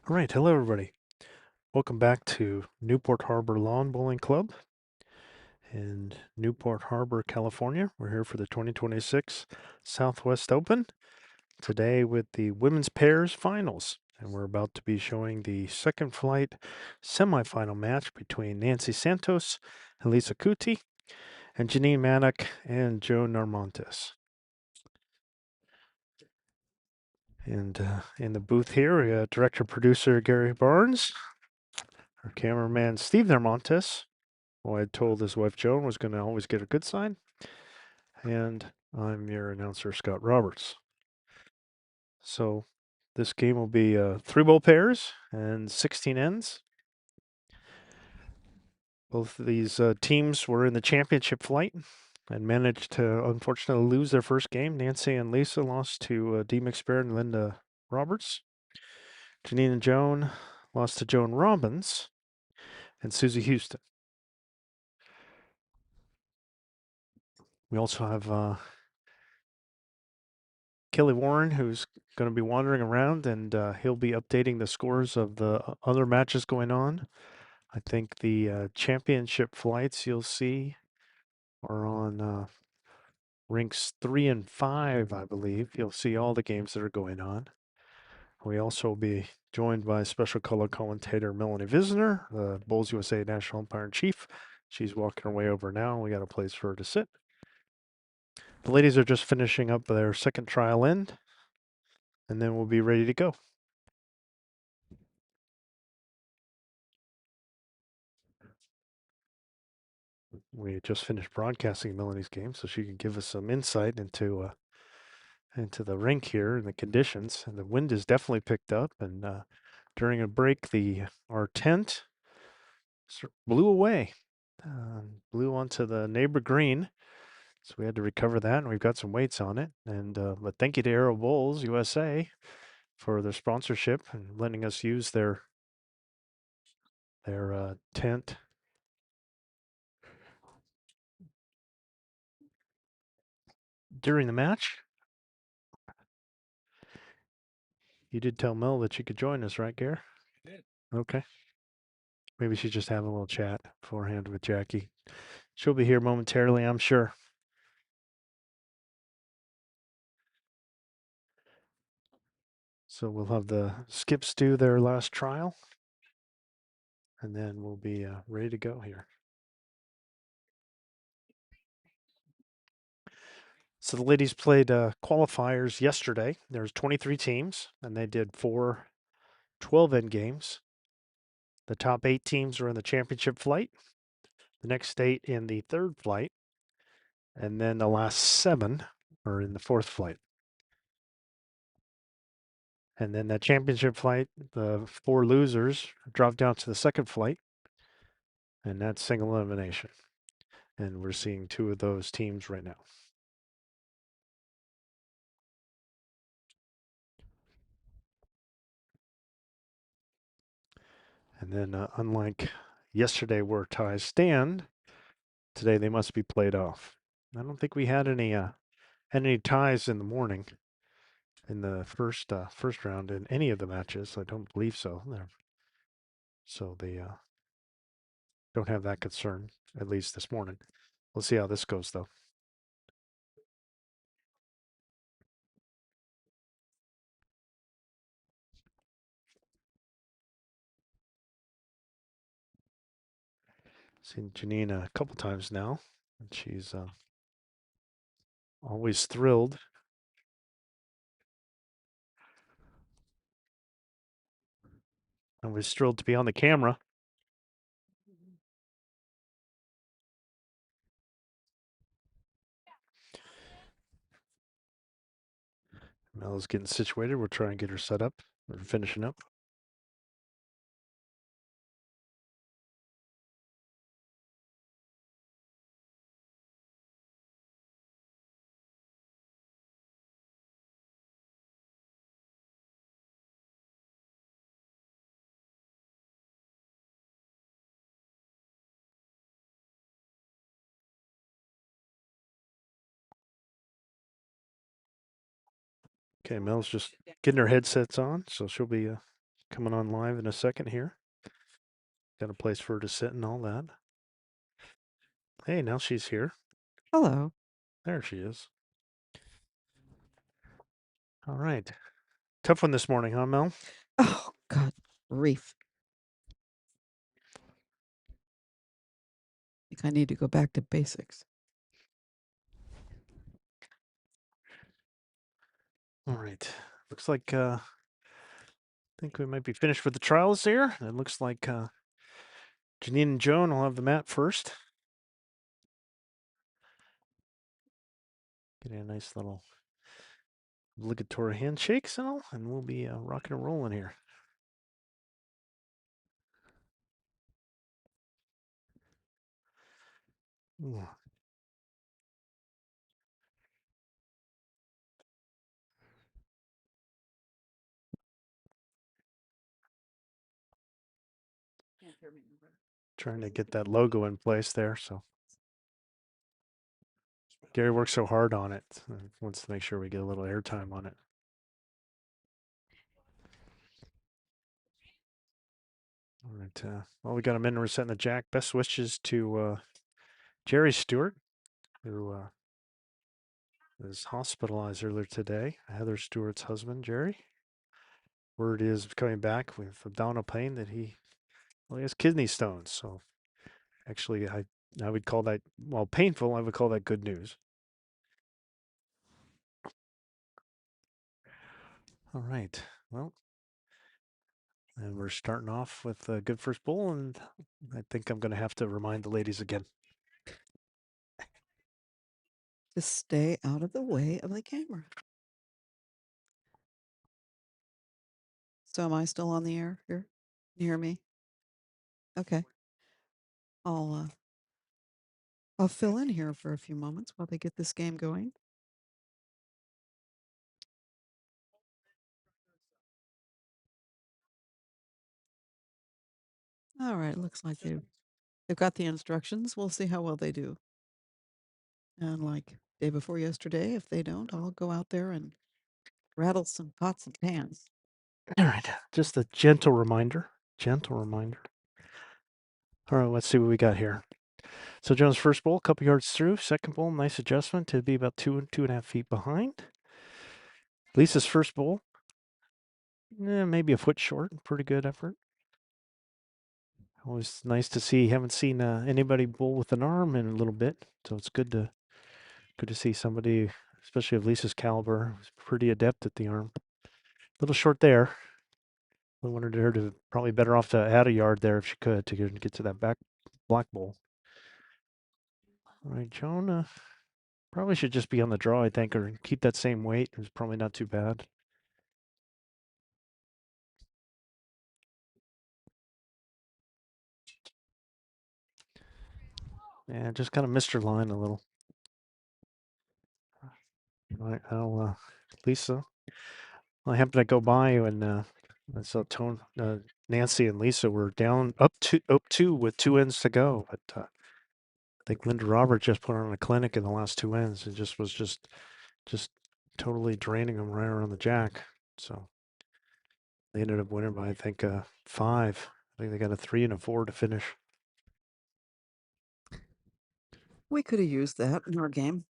All right, hello everybody. Welcome back to Newport Harbor Lawn Bowling Club in Newport Harbor, California. We're here for the 2026 Southwest Open today with the women's pairs finals. And we're about to be showing the second flight semifinal match between Nancy Santos and Lisa Coutee and Janine Maddock and Joe Narmontas. And in the booth here, we got director producer Gary Barnes, our cameraman Steve Narmontas, who I had told his wife Joan was going to always get a good sign. And I'm your announcer, Scott Roberts. So this game will be three bowl pairs and 16 ends. Both of these teams were in the championship flight and managed to unfortunately lose their first game. Nancy and Lisa lost to Dee McSparrow and Linda Roberts. Janine and Joan lost to Joan Robbins and Susie Houston. We also have Kelly Warren, who's going to be wandering around, and he'll be updating the scores of the other matches going on. I think the championship flights you'll see are on rinks 3 and 5, I believe. You'll see all the games that are going on. We also will be joined by special color commentator Melanie Visner, the Bowls USA National Umpire in Chief. She's walking her way over now. We got a place for her to sit. The ladies are just finishing up their second trial end, and then we'll be ready to go. We just finished broadcasting Melanie's game, so she can give us some insight into the rink here and the conditions. And the wind is definitely picked up. And during a break, our tent blew away, blew onto the neighbor green. So we had to recover that, and we've got some weights on it. And but thank you to Aero Bowls USA for their sponsorship and letting us use their tent. During the match, you did tell Mel that she could join us, right, Gare? Okay. Maybe she's just having a little chat beforehand with Jackie. She'll be here momentarily, I'm sure. So we'll have the skips do their last trial, and then we'll be ready to go here. So the ladies played qualifiers yesterday. There's 23 teams, and they did 4 12-end games. The top 8 teams are in the championship flight, the next 8 in the third flight, and then the last 7 are in the fourth flight. And then that championship flight, the 4 losers drop down to the second flight, and that's single elimination. And we're seeing 2 of those teams right now. And then, unlike yesterday where ties stand, today they must be played off. I don't think we had any ties in the morning in the first round in any of the matches. I don't believe so. So they don't have that concern, at least this morning. We'll see how this goes, though. Seen Janine a couple times now, and she's always thrilled. Always thrilled to be on the camera. Mel's getting situated. We'll try and get her set up. We're finishing up. Okay, Mel's just getting her headsets on, so she'll be coming on live in a second here. Got a place for her to sit and all that. Hey, now she's here. Hello. There she is. All right. Tough one this morning, huh, Mel? Oh, God, grief. I think I need to go back to basics. All right. Looks like I think we might be finished with the trials here. It looks like Janine and Joan will have the mat first. Getting a nice little obligatory handshakes and all, and we'll be rocking and rolling here. Ooh. Trying to get that logo in place there. So Gary works so hard on it. Wants to make sure we get a little airtime on it. All right. Well, we got him in. We're setting the jack. Best wishes to Jerry Stewart, who was hospitalized earlier today. Heather Stewart's husband, Jerry. Word is coming back with abdominal pain that he has kidney stones. So actually, I would call that, while painful, I would call that good news. All right. Well, and we're starting off with a good first bowl, and I think I'm going to have to remind the ladies again. To stay out of the way of the camera. So am I still on the air here? Can you hear me? Okay. I'll fill in here for a few moments while they get this game going. All right, looks like they've got the instructions. We'll see how well they do. And like day before yesterday, if they don't, I'll go out there and rattle some pots and pans. All right. Just a gentle reminder. Gentle reminder. All right. Let's see what we got here. So Jones' first bowl, couple yards through. Second bowl, nice adjustment to be about 2.5 feet behind. Lisa's first bowl, maybe a foot short. Pretty good effort. Always nice to see. Haven't seen anybody bowl with an arm in a little bit, so it's good to see somebody, especially of Lisa's caliber, who's pretty adept at the arm. A little short there. I wanted her to probably better off to add a yard there if she could to get to that back black bowl. All right, Joan, probably should just be on the draw, I think, or keep that same weight. It's probably not too bad. Yeah, just kind of missed her line a little. All right, I'll, Lisa. I happened to go by when I saw Nancy and Lisa were down up two with 2 ends to go, but I think Linda Roberts just put on a clinic in the last 2 ends. It just totally draining them right around the jack. So they ended up winning by I think 5. I think they got a 3 and a 4 to finish. We could have used that in our game.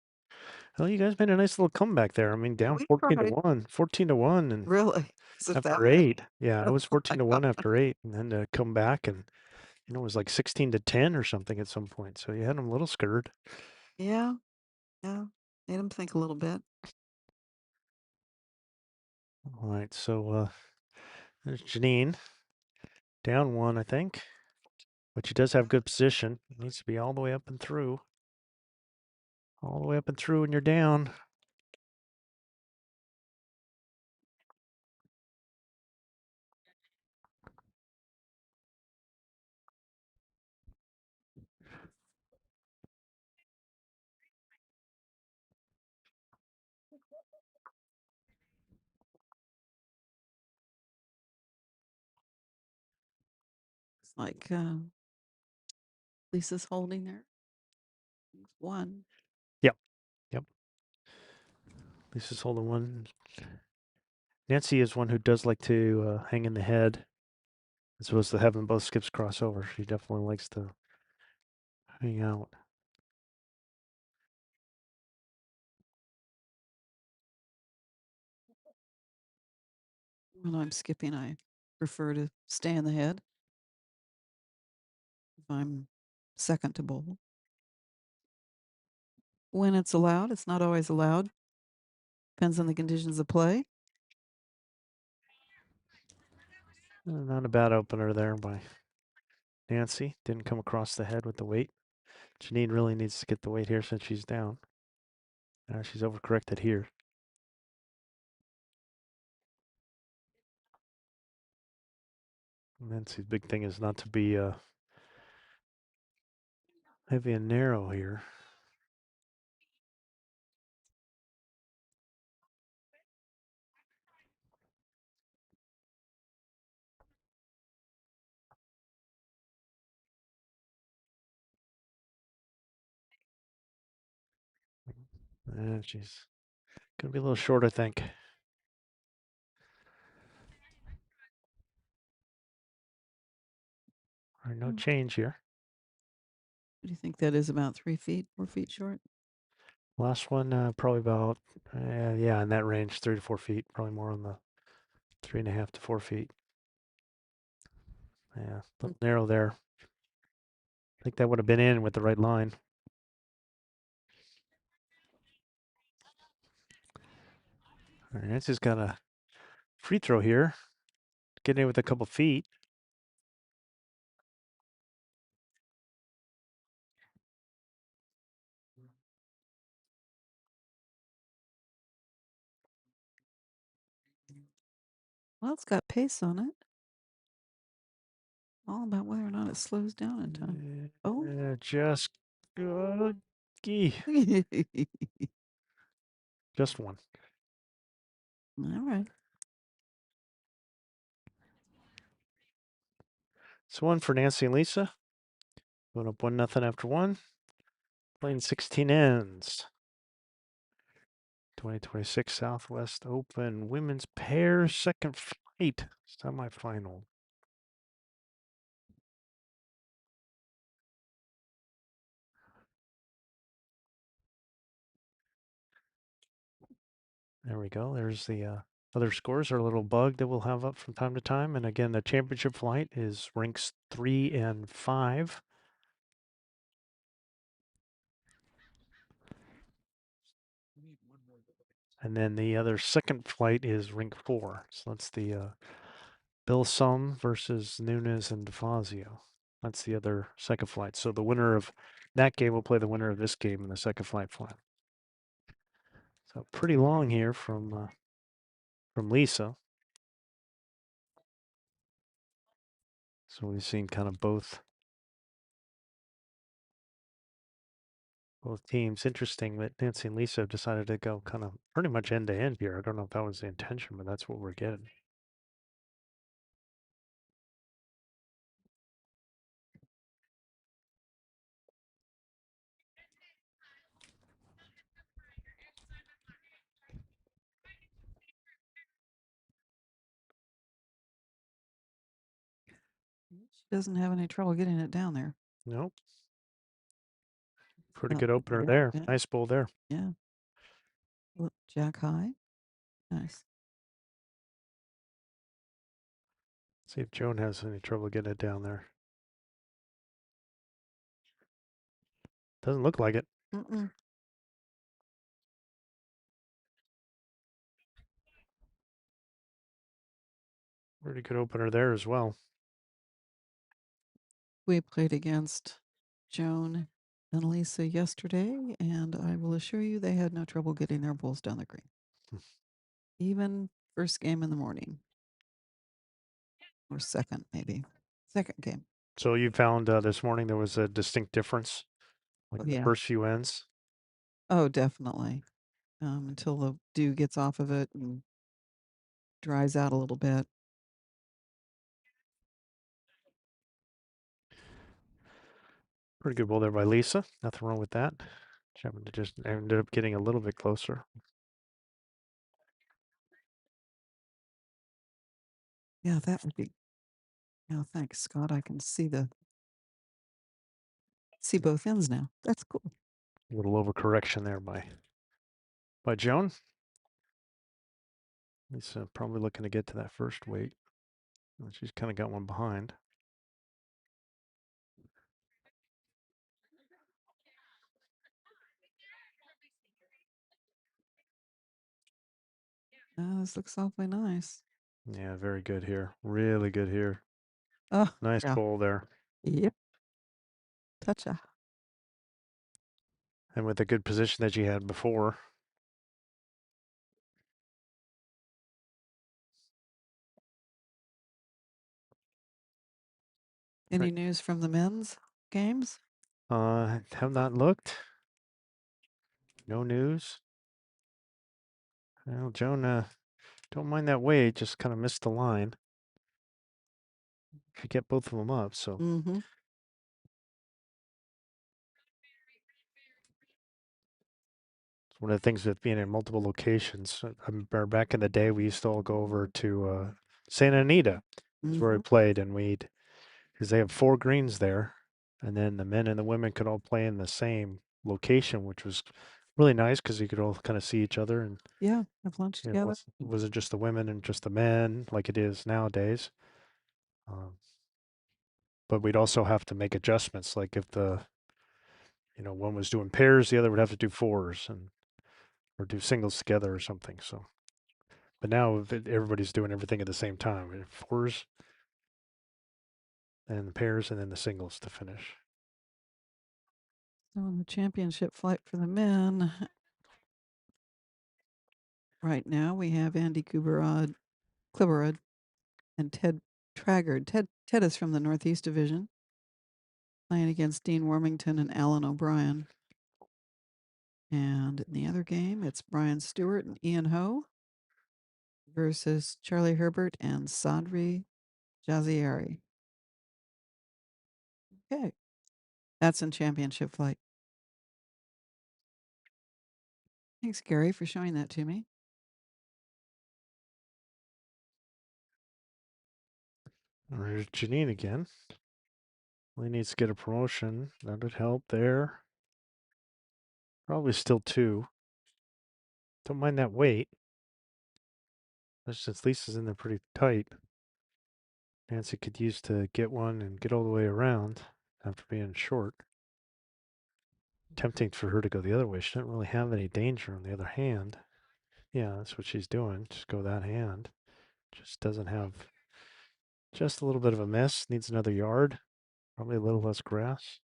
Well, you guys made a nice little comeback there. I mean, down We 14 to tried. 1, 14 to 1, and Really? Is it that after bad? 8. Yeah, it was Oh my 14 to God. 1 after 8, and then to come back and it was like 16 to 10 or something at some point. So you had them a little scared. Yeah. Yeah. Made them think a little bit. All right, so there's Janine down 1, I think, but she does have good position. It needs to be all the way up and through. All the way up and through, and you're down. It's like Lisa's holding there. One. Yep, yep. Lisa's holding 1. Nancy is one who does like to hang in the head. As opposed to having both skips cross over. She definitely likes to hang out. When I'm skipping, I prefer to stay in the head. If I'm second to bowl. When it's allowed, it's not always allowed. Depends on the conditions of play. Not a bad opener there by Nancy. Didn't come across the head with the weight. Janine really needs to get the weight here since she's down. Now she's overcorrected here. Nancy's big thing is not to be heavy and narrow here. And she's going to be a little short, I think. All right, no change here. What do you think that is? About 3 feet, 4 feet short? Last one, probably about, yeah, in that range, 3 to 4 feet. Probably more on the 3.5 to 4 feet. Yeah, a little narrow there. I think that would have been in with the right line. All right, Nancy's got a free throw here. Getting in with a couple feet. Well, it's got pace on it. All about whether or not it slows down in time. Oh. Just good. Just one. All right. So one for Nancy and Lisa. Going up 1-0 after one. Playing 16 ends. 2026 Southwest Open Women's Pairs Second Flight Semifinal. There we go. There's the other scores, our little bug that we'll have up from time to time. And again, the championship flight is ranks 3 and 5. And then the other second flight is rank 4. So that's the Bill Sum versus Nunes and DeFazio. That's the other second flight. So the winner of that game will play the winner of this game in the second flight final. So pretty long here from Lisa. So we've seen kind of both teams. Interesting that Nancy and Lisa have decided to go kind of pretty much end to end here. I don't know if that was the intention, but that's what we're getting. She doesn't have any trouble getting it down there. Nope. Pretty good opener there. Yeah. Nice bowl there. Yeah. Jack high. Nice. See if Joan has any trouble getting it down there. Doesn't look like it. Mm-mm. Pretty good opener there as well. We played against Joan and Lisa yesterday, and I will assure you they had no trouble getting their bowls down the green. Even first game in the morning. Or second, maybe. Second game. So you found this morning there was a distinct difference, like the Yeah. first few ends. Oh, definitely. Until the dew gets off of it and dries out a little bit. Pretty good bowl there by Lisa. Nothing wrong with that. She happened to just ended up getting a little bit closer. Yeah, that would be Oh, thanks, Scott. I can see both ends now. That's cool. A little overcorrection there by Joan. He's probably looking to get to that first weight. She's kind of got one behind. This looks awfully nice. Yeah, very good here. Really good here. Oh, Nice yeah. pull there. Yep. Toucha. And with the good position that she had before. Any Right. news from the men's games? Have not looked. No news. Well, Joan, don't mind that weight. Just kind of missed the line. Could get both of them up. So Mm-hmm. it's one of the things with being in multiple locations. I remember back in the day, we used to all go over to Santa Anita. Is where we Mm-hmm. played, and because they have 4 greens there, and then the men and the women could all play in the same location, which was really nice because you could all kind of see each other, and Yeah, have lunch it together. wasn't just the women and just the men like it is nowadays. Um, but we'd also have to make adjustments, like if one was doing pairs, the other would have to do fours, and or do singles together or something. So, but now everybody's doing everything at the same time, fours and the pairs, and then the singles to finish. So in the championship flight for the men, right now we have Andy Kliberud, and Ted Traggard. Ted is from the Northeast Division, playing against Dean Wormington and Alan O'Brien. And in the other game, it's Brian Stewart and Ian Ho versus Charlie Herbert and Sadri Jazieri. Okay, that's in championship flight. Thanks, Gary, for showing that to me. There's Janine again. He needs to get a promotion. That would help there. Probably still 2. Don't mind that weight. Since Lisa's in there pretty tight. Nancy could use to get one and get all the way around after being short. Tempting for her to go the other way. She doesn't really have any danger on the other hand. Yeah, that's what she's doing. Just go that hand. Just doesn't have just a little bit of a miss. Needs another yard. Probably a little less grass.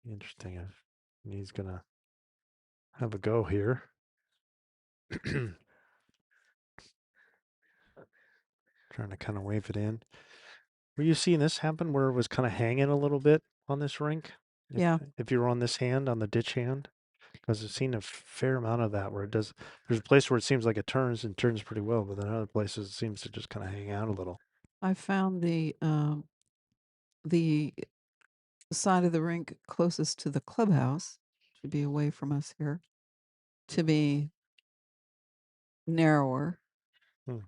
Interesting if he's gonna have a go here. Trying to kind of wave it in. Were you seeing this happen where it was kind of hanging a little bit on this rink? If Yeah, if you were on this hand, on the ditch hand? Because I've seen a fair amount of that where it does. There's a place where it seems like it turns and turns pretty well, but then other places it seems to just kind of hang out a little. I found the side of the rink closest to the clubhouse, should be away from us here, to be narrower, Hmm.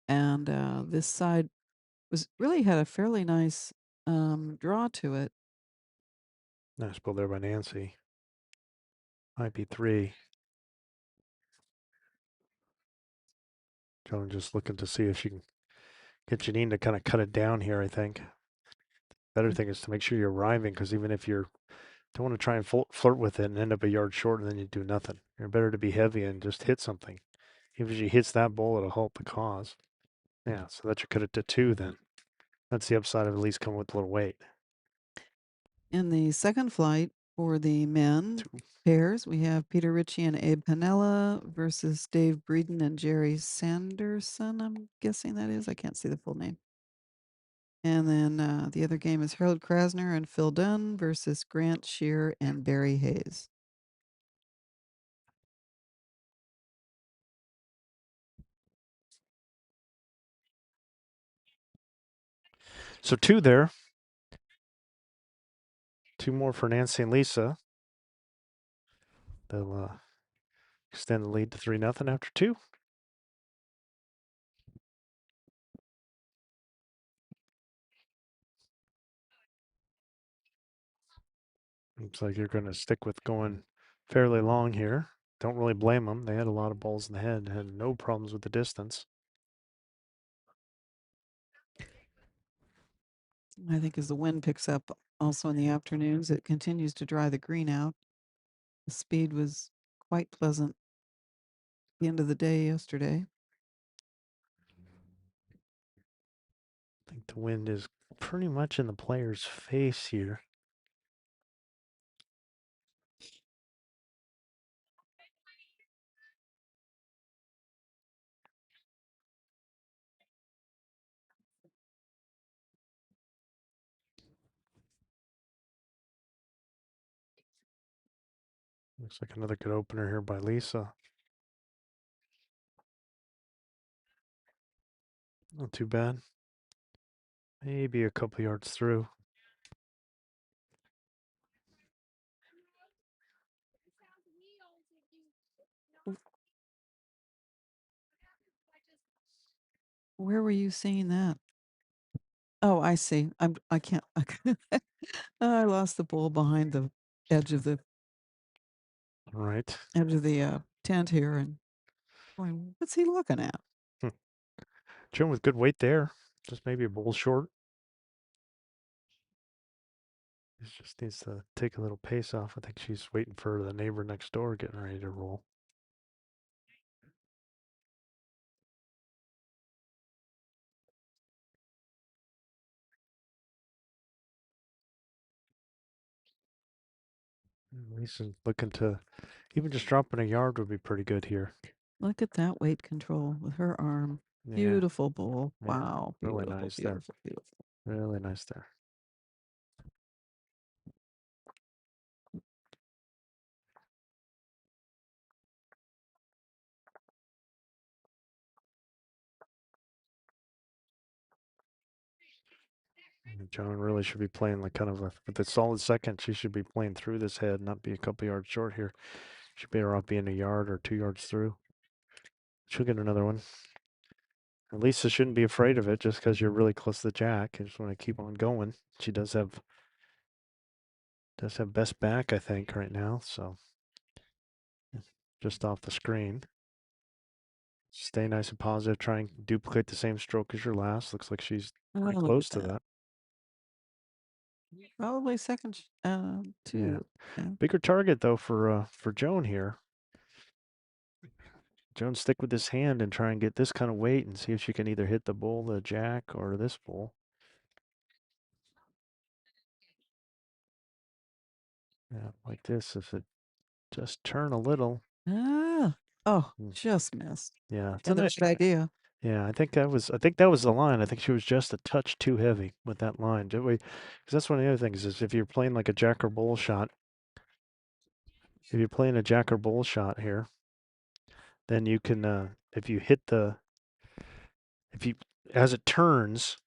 and this side was really had a fairly nice draw to it. Nice pull there by Nancy. Might be 3. Joan just looking to see if she can get Janine to kind of cut it down here, I think. Better thing is to make sure you're arriving because even if you're don't want to try and flirt with it and end up a yard short and then you do nothing. You're better to be heavy and just hit something. If she hits that ball, it'll help the cause. Yeah, so that should cut it to 2 then. That's the upside of at least coming with a little weight. In the second flight for the men 2. pairs, we have Peter Ritchie and Abe Panella versus Dave Breeden and Jerry Sanderson. I'm guessing that is. I can't see the full name. And then the other game is Harold Krasner and Phil Dunn versus Grant Shear and Barry Hayes. So 2 there. 2 more for Nancy and Lisa. They'll extend the lead to 3-0 after 2. Looks like you're going to stick with going fairly long here. Don't really blame them. They had a lot of balls in the head, had no problems with the distance. I think as the wind picks up also in the afternoons, it continues to dry the green out. The speed was quite pleasant at the end of the day yesterday. I think the wind is pretty much in the player's face here. Looks like another good opener here by Lisa. Not too bad. Maybe a couple yards through. Where were you seeing that? Oh, I see. I can't. I lost the ball behind the edge of the All right. tent here, and going, what's he looking at? Hmm. Joan with good weight there. Just maybe a bowl short. He just needs to take a little pace off. I think she's waiting for the neighbor next door getting ready to roll. Lisa's looking to even just dropping a yard would be pretty good here. Look at that weight control with her arm. Yeah, Beautiful bull. yeah, Wow. really Beautiful, nice there. beautiful, beautiful. Really nice there. Joan really should be playing like kind of a with a solid second. She should be playing through this head, not be a couple yards short here. She'd better off being a yard or 2 yards through. She'll get another one. At least she shouldn't be afraid of it just because you're really close to the jack. You just want to keep on going. She does have best back, I think, right now. So just off the screen. Stay nice and positive. Try and duplicate the same stroke as your last. Looks like she's Oh, pretty look close at to that. that. Probably second, Yeah. two. Yeah. Bigger target though for Joan here. Joan stick with this hand and try and get this kind of weight and see if she can either hit the bull, the jack, or this bull. Yeah, like this. If it just turn a little. Ah. Oh, Mm, just missed. yeah, it's Had a the right idea. yeah. I think that was the line. I think she was just a touch too heavy with that line. Because that's one of the other things is if you're playing like a jack or bull shot, if you're playing a jack or bull shot here, then you can if you hit the if you as it turns,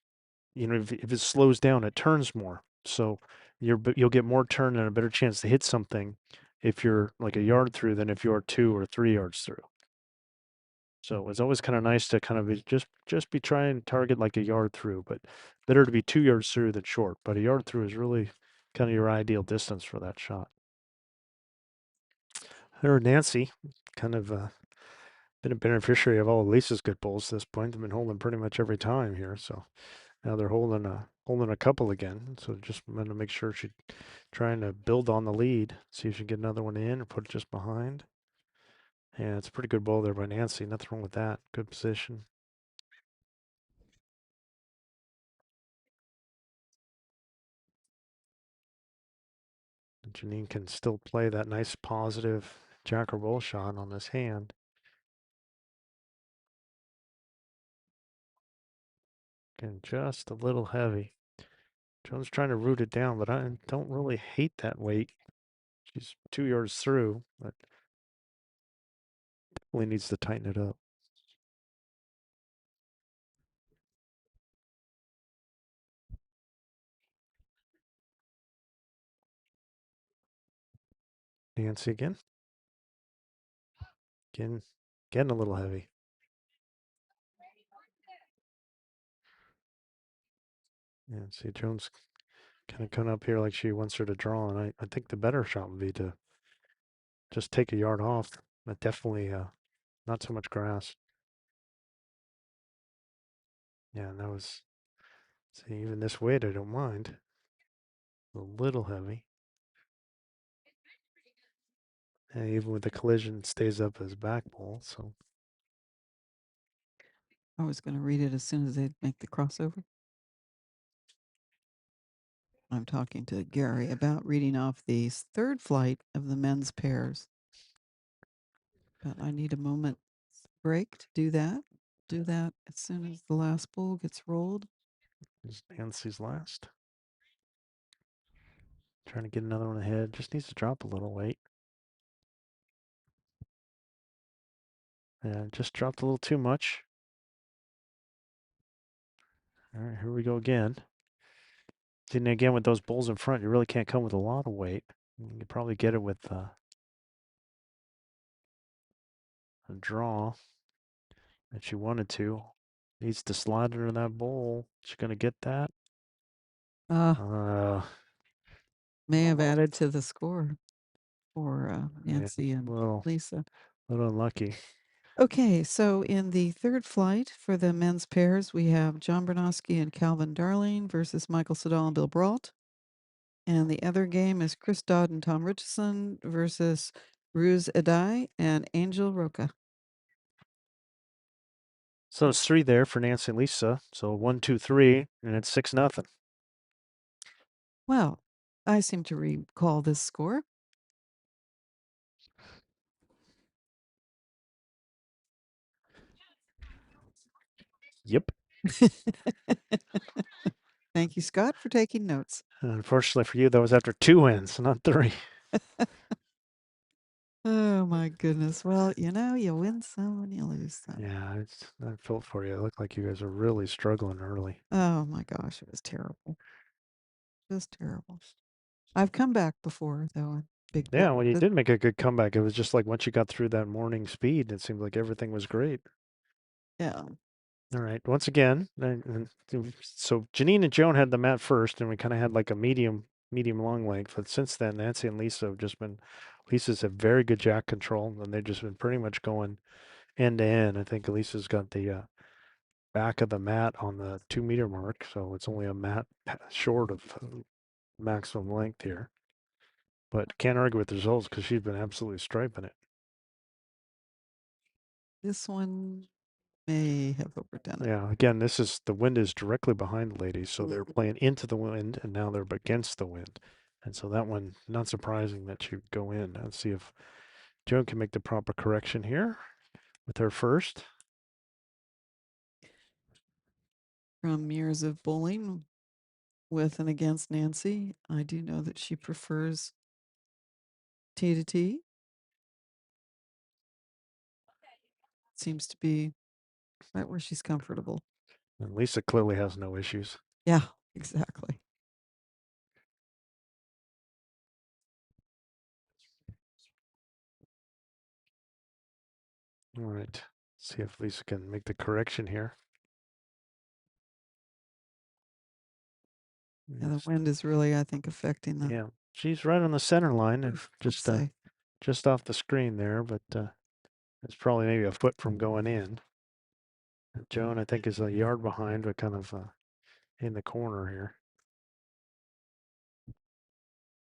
if it slows down, it turns more. So you'll get more turn and a better chance to hit something if you're like a yard through than if you're 2 or 3 yards through. So it's always kind of nice to kind of just be trying to target like a yard through, but better to be 2 yards through than short. But a yard through is really kind of your ideal distance for that shot. Her Nancy, kind of been a beneficiary of all of Lisa's good bowls at this point. They've been holding pretty much every time here, so now they're holding a couple again. So just want to make sure she's trying to build on the lead, see if she can get another one in or put it just behind. Yeah, it's a pretty good bowl there by Nancy. Nothing wrong with that. Good position. Janine can still play that nice positive jack or bull shot on this hand. Again, just a little heavy. Joan's trying to root it down, but I don't really hate that weight. She's 2 yards through, but definitely needs to tighten it up. Nancy again. Again, getting a little heavy. Yeah, see, Jones kind of coming up here like she wants her to draw, and I think the better shot would be to just take a yard off. But definitely not so much grass. Yeah, and that was, see, even this weight I don't mind. A little heavy. And even with the collision, it stays up as back ball, so. I was going to read it as soon as they make the crossover. I'm talking to Gary about reading off the third flight of the men's pairs. But I need a moment break to do that. Do that as soon as the last bull gets rolled. Is Nancy's last. Trying to get another one ahead. Just needs to drop a little weight. And just dropped a little too much. All right, here we go again. Then again, with those bulls in front, you really can't come with a lot of weight. You can probably get it with a draw that she wanted to. Needs to slide under that bull. She's going to get that. Uh, Uh, may have almost. added to the score for Yeah, Nancy a and Lisa. little unlucky. Okay, so in the third flight for the men's pairs, we have John Bernowski and Calvin Darling versus Michael Siddall and Bill Brault. And the other game is Chris Dodd and Tom Richardson versus Ruse Edai and Angel Roca. So it's 3 there for Nancy and Lisa. So 1, 2, 3, and it's 6-0. Well, I seem to recall this score. Yep. Thank you, Scott, for taking notes. Unfortunately for you, that was after 2 wins, not 3. Oh my goodness. Well, you win some and you lose some. Yeah, I felt for you. It looked like you guys were really struggling early. Oh my gosh, it was terrible. Just terrible. I've come back before though in big Yeah, blips. well, you did make a good comeback. It was just like once you got through that morning speed, it seemed like everything was great. Yeah. All right. Once again, so Janine and Joan had the mat first, and we kind of had like a medium long length. But since then, Nancy and Lisa have just been. Lisa's a very good jack control, and they've just been pretty much going end to end. I think Lisa's got the back of the mat on the 2 meter mark, so it's only a mat short of maximum length here. But can't argue with the results because she's been absolutely striping it. This one may have overdone it. Yeah, again, this is the wind is directly behind the ladies, so they're playing into the wind, and now they're against the wind. And so that one, not surprising that she would go in. Let's see if Joan can make the proper correction here with her first. From years of bowling with and against Nancy, I do know that she prefers T to T. Seems to be right where she's comfortable. And Lisa clearly has no issues. Yeah, exactly. All right. See if Lisa can make the correction here. Yeah, the Yes. wind is really, I think, affecting the. Yeah, she's right on the center line, and just off the screen there, but it's probably maybe a foot from going in. Joan, I think, is a yard behind, but kind of in the corner here.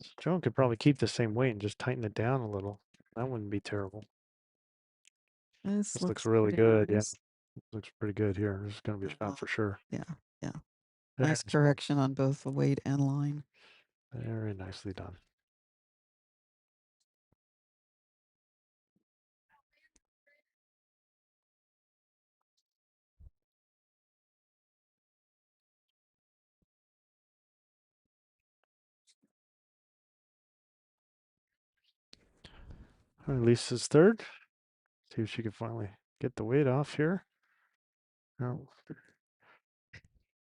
So Joan could probably keep the same weight and just tighten it down a little. That wouldn't be terrible. This This looks looks really pretty good. Yeah, nice. looks pretty good here. This is going to be a shot for sure. Yeah, yeah. Very, Nice correction on both the weight and line. very nicely done. All right, Lisa's third. See if she can finally get the weight off here. Oh,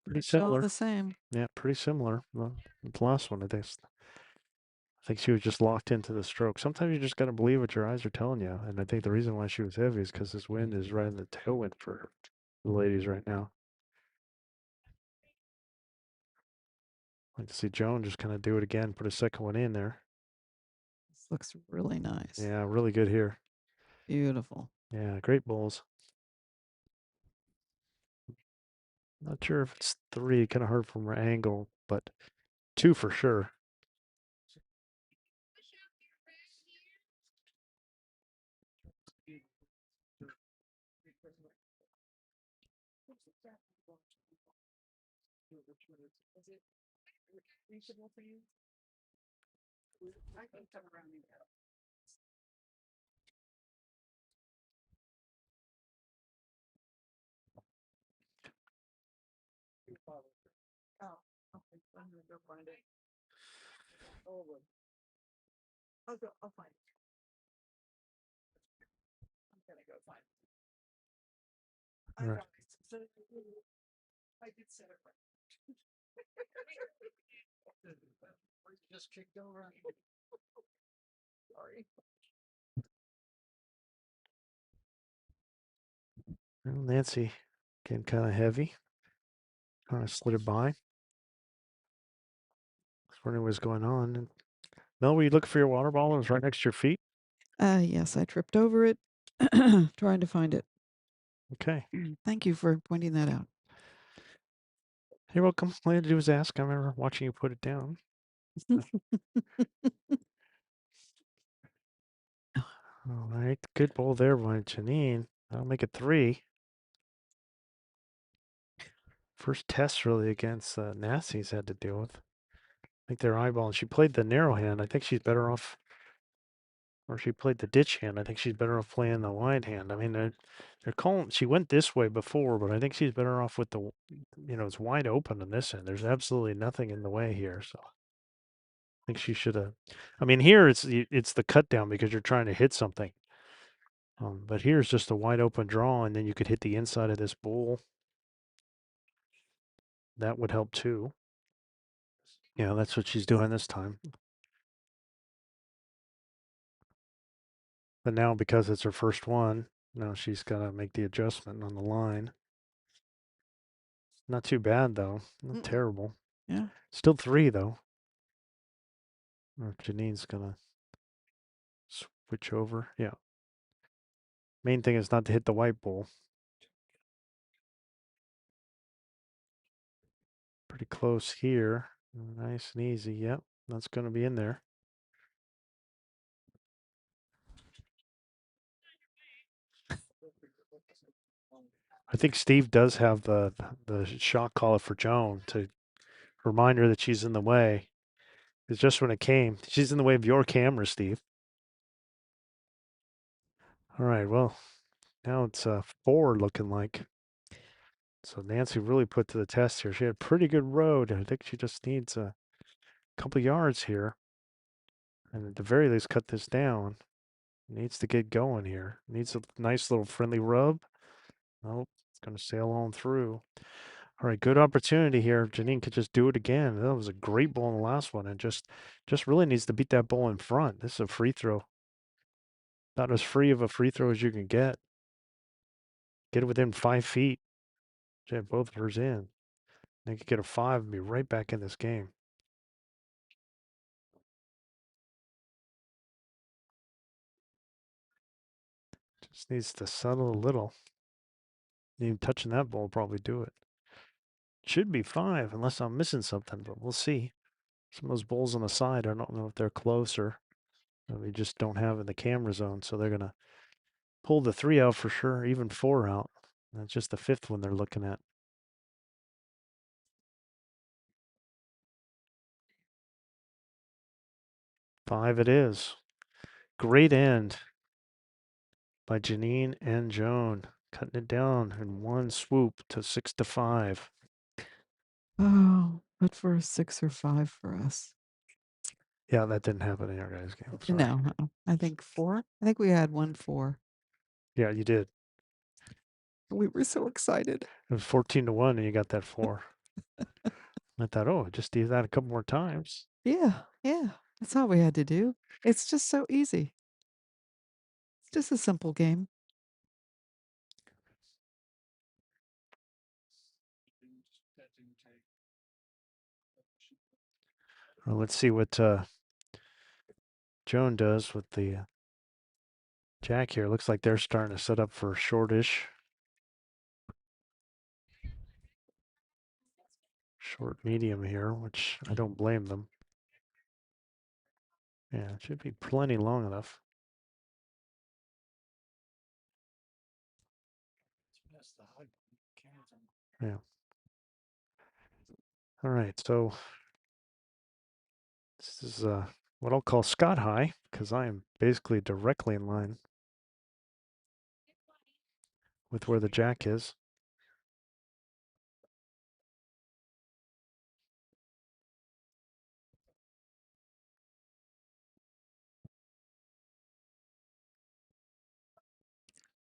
pretty It's all similar. the same. Yeah, pretty similar. Well, the last one, I think she was just locked into the stroke. Sometimes you just got to believe what your eyes are telling you. And I think the reason why she was heavy is because this wind is right in the tailwind for the ladies right now. I'd like to see Joan just kind of do it again, put a second one in there. This looks really nice. Yeah, really good here. Beautiful. Yeah, great bowls. Not sure if it's three, kind of hard from our angle, but two for sure. All right. Well, Nancy getting kind of heavy. Kind of slid it by. I was wondering what's going on. And Mel, were you looking for your water bottle? It was right next to your feet. Yes, I tripped over it trying to find it. Okay. Thank you for pointing that out. You're welcome. All you had to do was ask. I remember watching you put it down. All right. Good bowl there by Janine. That'll make it three. First test really against Nasty's had to deal with. I think they're eyeballing. She played the narrow hand. I think she's better off, or she played the ditch hand. I think she's better off playing the wide hand. I mean, they're calling. She went this way before, but I think she's better off with the, it's wide open on this end. There's absolutely nothing in the way here. So I think she should have. I mean, here it's the cut down because you're trying to hit something. But here's just a wide open draw, and then you could hit the inside of this bowl. That would help too. Yeah, that's what she's doing this time. But now because it's her first one, now she's got to make the adjustment on the line. Not too bad though. Not Mm-mm. terrible. Yeah. Still three though. Or if Janine's gonna switch over. Yeah. Main thing is not to hit the white bowl. Pretty close here. Nice and easy. Yep. That's gonna be in there. I think Steve does have the shot caller for Joan to remind her that she's in the way. It's just when it came. She's in the way of your camera, Steve. All right. Well, now it's four looking like. So Nancy really put to the test here. She had a pretty good road. I think she just needs a couple yards here. And at the very least, cut this down. Needs to get going here. Needs a nice little friendly rub. Oh, it's going to sail on through. All right, good opportunity here. Janine could just do it again. That was a great ball in the last one, and just really needs to beat that ball in front. This is a free throw. About as free of a free throw as you can get. Get it within 5 feet. Get both of hers in. They could get a five and be right back in this game. Just needs to settle a little. Even touching that ball will probably do it. Should be five, unless I'm missing something, but we'll see. Some of those balls on the side, I don't know if they're closer. We just don't have in the camera zone, so they're gonna pull the three out for sure, even four out. That's just the fifth one they're looking at. Five it is. Great end by Janine and Joan, cutting it down in one swoop to 6-5. Oh, but for a 6 or 5 for us. Yeah, that didn't happen in our guys' game. Sorry. No, I think 4. I think we had 1 4. Yeah, you did. We were so excited. It was 14-1, and you got that four. I thought, oh, just do that a couple more times. Yeah, yeah. That's all we had to do. It's just so easy. It's just a simple game. Well, let's see what Joan does with the jack here. Looks like they're starting to set up for shortish. Short medium here, which I don't blame them. Yeah, it should be plenty long enough. Yeah. All right, so this is what I'll call Scott high because I am basically directly in line with where the jack is.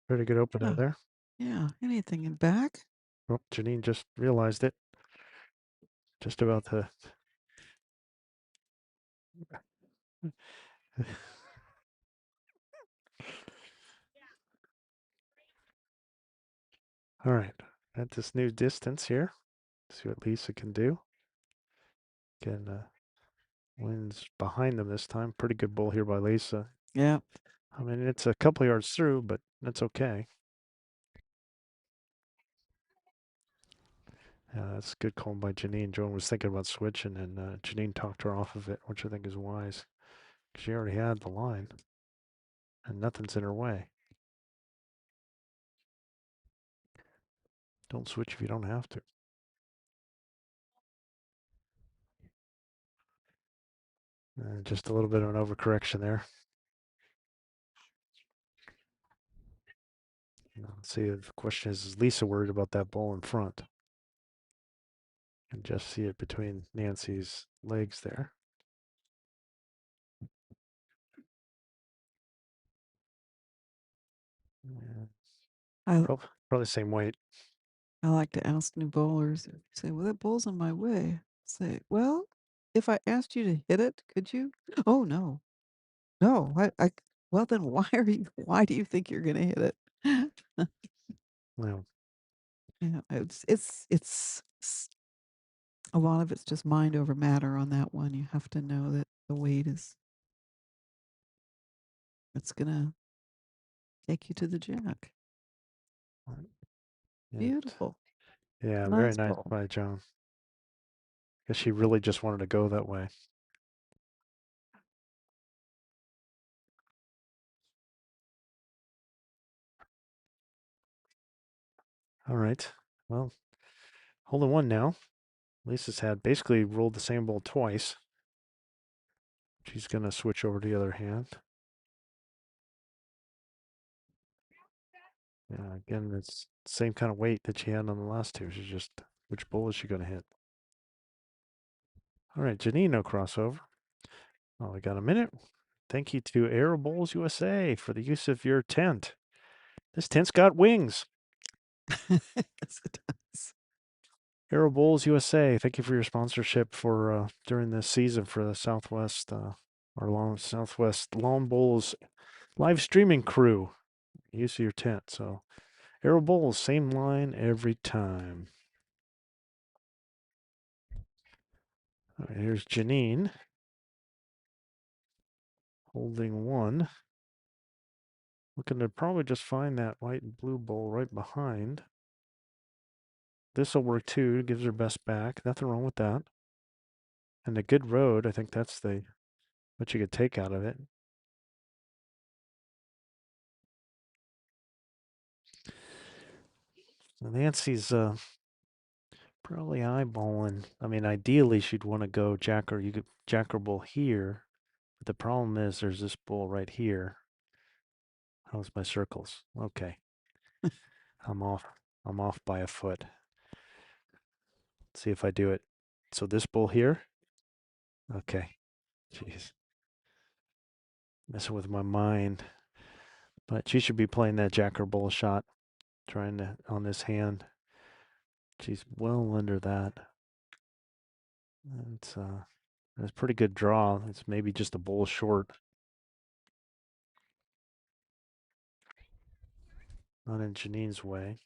Pretty good opener Yeah. there. Yeah. Anything in back? Oh, Janine just realized it. Just about to. All right, at this new distance here, see what Lisa can do. Again, wins behind them this time. Pretty good bowl here by Lisa. Yeah. I mean, it's a couple yards through, but that's okay. That's a good call by Janine. Joan was thinking about switching, and Janine talked her off of it, which I think is wise. She already had the line, and nothing's in her way. Don't switch if you don't have to. Just a little bit of an overcorrection there. Let's see. The question is Lisa worried about that ball in front? And just see it between Nancy's legs there. Yeah, I probably the same weight. I like to ask new bowlers. Say, well, that bowl's in my way. Say, well, if I asked you to hit it, could you? Oh no, no. Well, then why are you? Why do you think you're going to hit it? Well, Yeah, a lot of it's just mind over matter on that one. You have to know that the weight is it's gonna take you to the jack. it, Beautiful, yeah, very nice nice bowl. by Joan. Guess she really just wanted to go that way. All right. Well, hole in one now. Lisa's had basically rolled the same ball twice. She's going to switch over to the other hand. Yeah, again, it's the same kind of weight that she had on the last two. She's just, which bowl is she going to hit? All right, Janine, no crossover. Oh, we got a minute. Thank you to Aero Bowls USA for the use of your tent. This tent's got wings. Yes, it does. Aero Bowls USA, thank you for your sponsorship for during this season for the Southwest, our long Southwest Lawn Bowls live streaming crew. Use of your tent. So Aero Bowls, same line every time. All right, here's Janine holding one. Looking to probably just find that white and blue bowl right behind. This will work too. Gives her best back. Nothing wrong with that. And a good road. I think that's the what you could take out of it. So Nancy's probably eyeballing. I mean, ideally she'd want to go jack or you could jack or bull here. But the problem is there's this bull right here. How's my circles? Okay. I'm off. I'm off by a foot. Let's see if I do it. So this bull here. Okay. Jeez. Messing with my mind. But she should be playing that jack or bull shot. Trying to on this hand. She's well under that. It's a pretty good draw. It's maybe just a bull short. Not in Janine's way.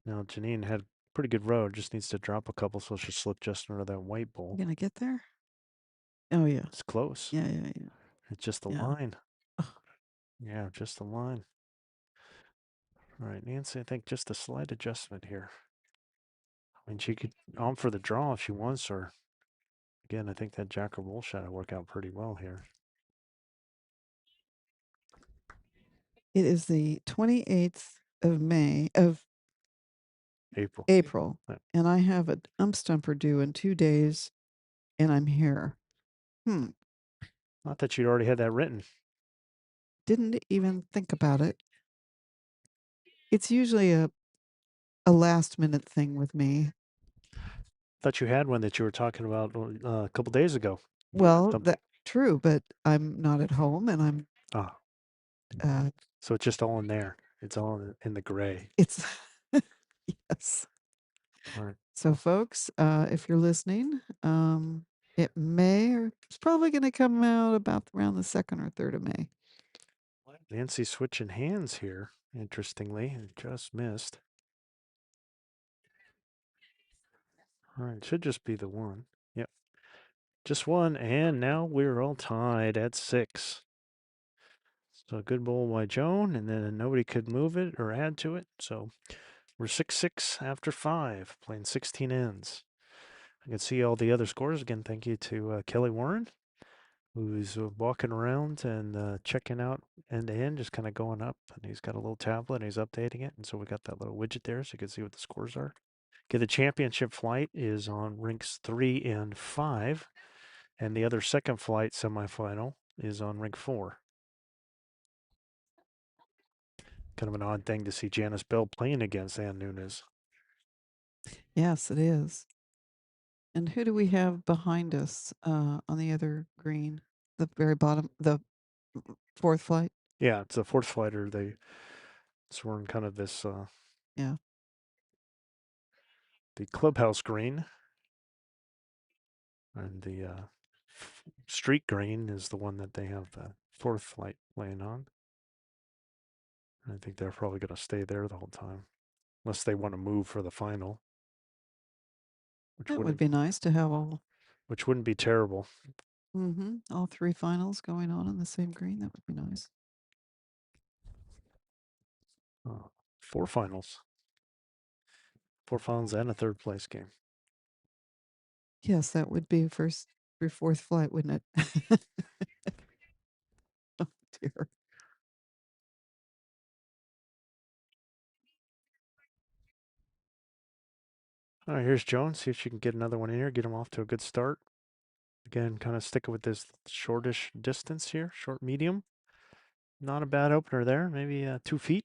Now Janine had pretty good road. Just needs to drop a couple so she'll slip just under that white You bowl. gonna get there? Oh yeah. It's close. Yeah, yeah, yeah. It's just the Yeah. line. Ugh, Yeah, just the line. All right, Nancy, I think just a slight adjustment here. I mean, she could arm for the draw if she wants, or again, I think that jack or bull shot will work out pretty well here. It is the 28th of May of April. April, and I have a ump stumper due in 2 days, and I'm here. Not that you'd already had that written. Didn't even think about it. It's usually a last minute thing with me. Thought you had one that you were talking about a couple days ago. Well, Something. that true, but I'm not at home, and I'm Ah, uh, so it's just all in there. It's all in the gray. it's yes. All right. So, folks, if you're listening, it may or it's probably going to come out about around the 2nd or 3rd of May. Nancy switching hands here. Interestingly, it just missed. All right, should just be the one. Yep, just one, and now we're all tied at 6. So a good bowl by Joan, and then nobody could move it or add to it. So we're 6-6 after 5, playing 16 ends. I can see all the other scores again. Thank you to Kelly Warren, who's walking around and checking out end to end, just kind of going up. And he's got a little tablet and he's updating it. And so we got that little widget there so you can see what the scores are. Okay, the championship flight is on rinks 3 and 5. And the other second flight semifinal is on rink 4. Kind of an odd thing to see Janice Bell playing against Ann Nunes. Yes, it is. And who do we have behind us on the other green? The very bottom, the fourth flight? Yeah, it's a fourth flighter. So we're in kind of this Yeah. the clubhouse green, and the street green is the one that they have the fourth flight laying on. I think they're probably going to stay there the whole time, unless they want to move for the final, which That would wouldn't be nice to have be terrible. all 3 finals going on the same green. That would be nice. 4 finals, 4 finals, and a third place game. Yes, that would be first through fourth flight, wouldn't it? Oh dear. All right, here's Jones. See if she can get another one in here, get him off to a good start. Again, kind of sticking with this shortish distance here, short medium. Not a bad opener there, maybe 2 feet.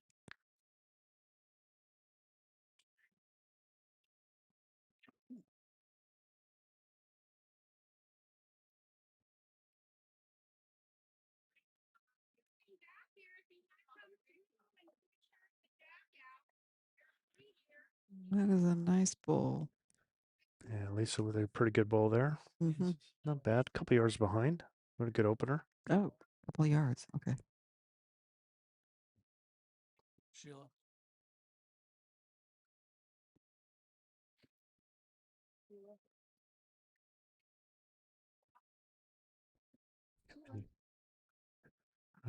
That is a nice bowl. Yeah, Lisa with a pretty good bowl there. Mm-hmm. Not bad. A couple yards behind. What a good opener. Oh, a couple of yards. Okay.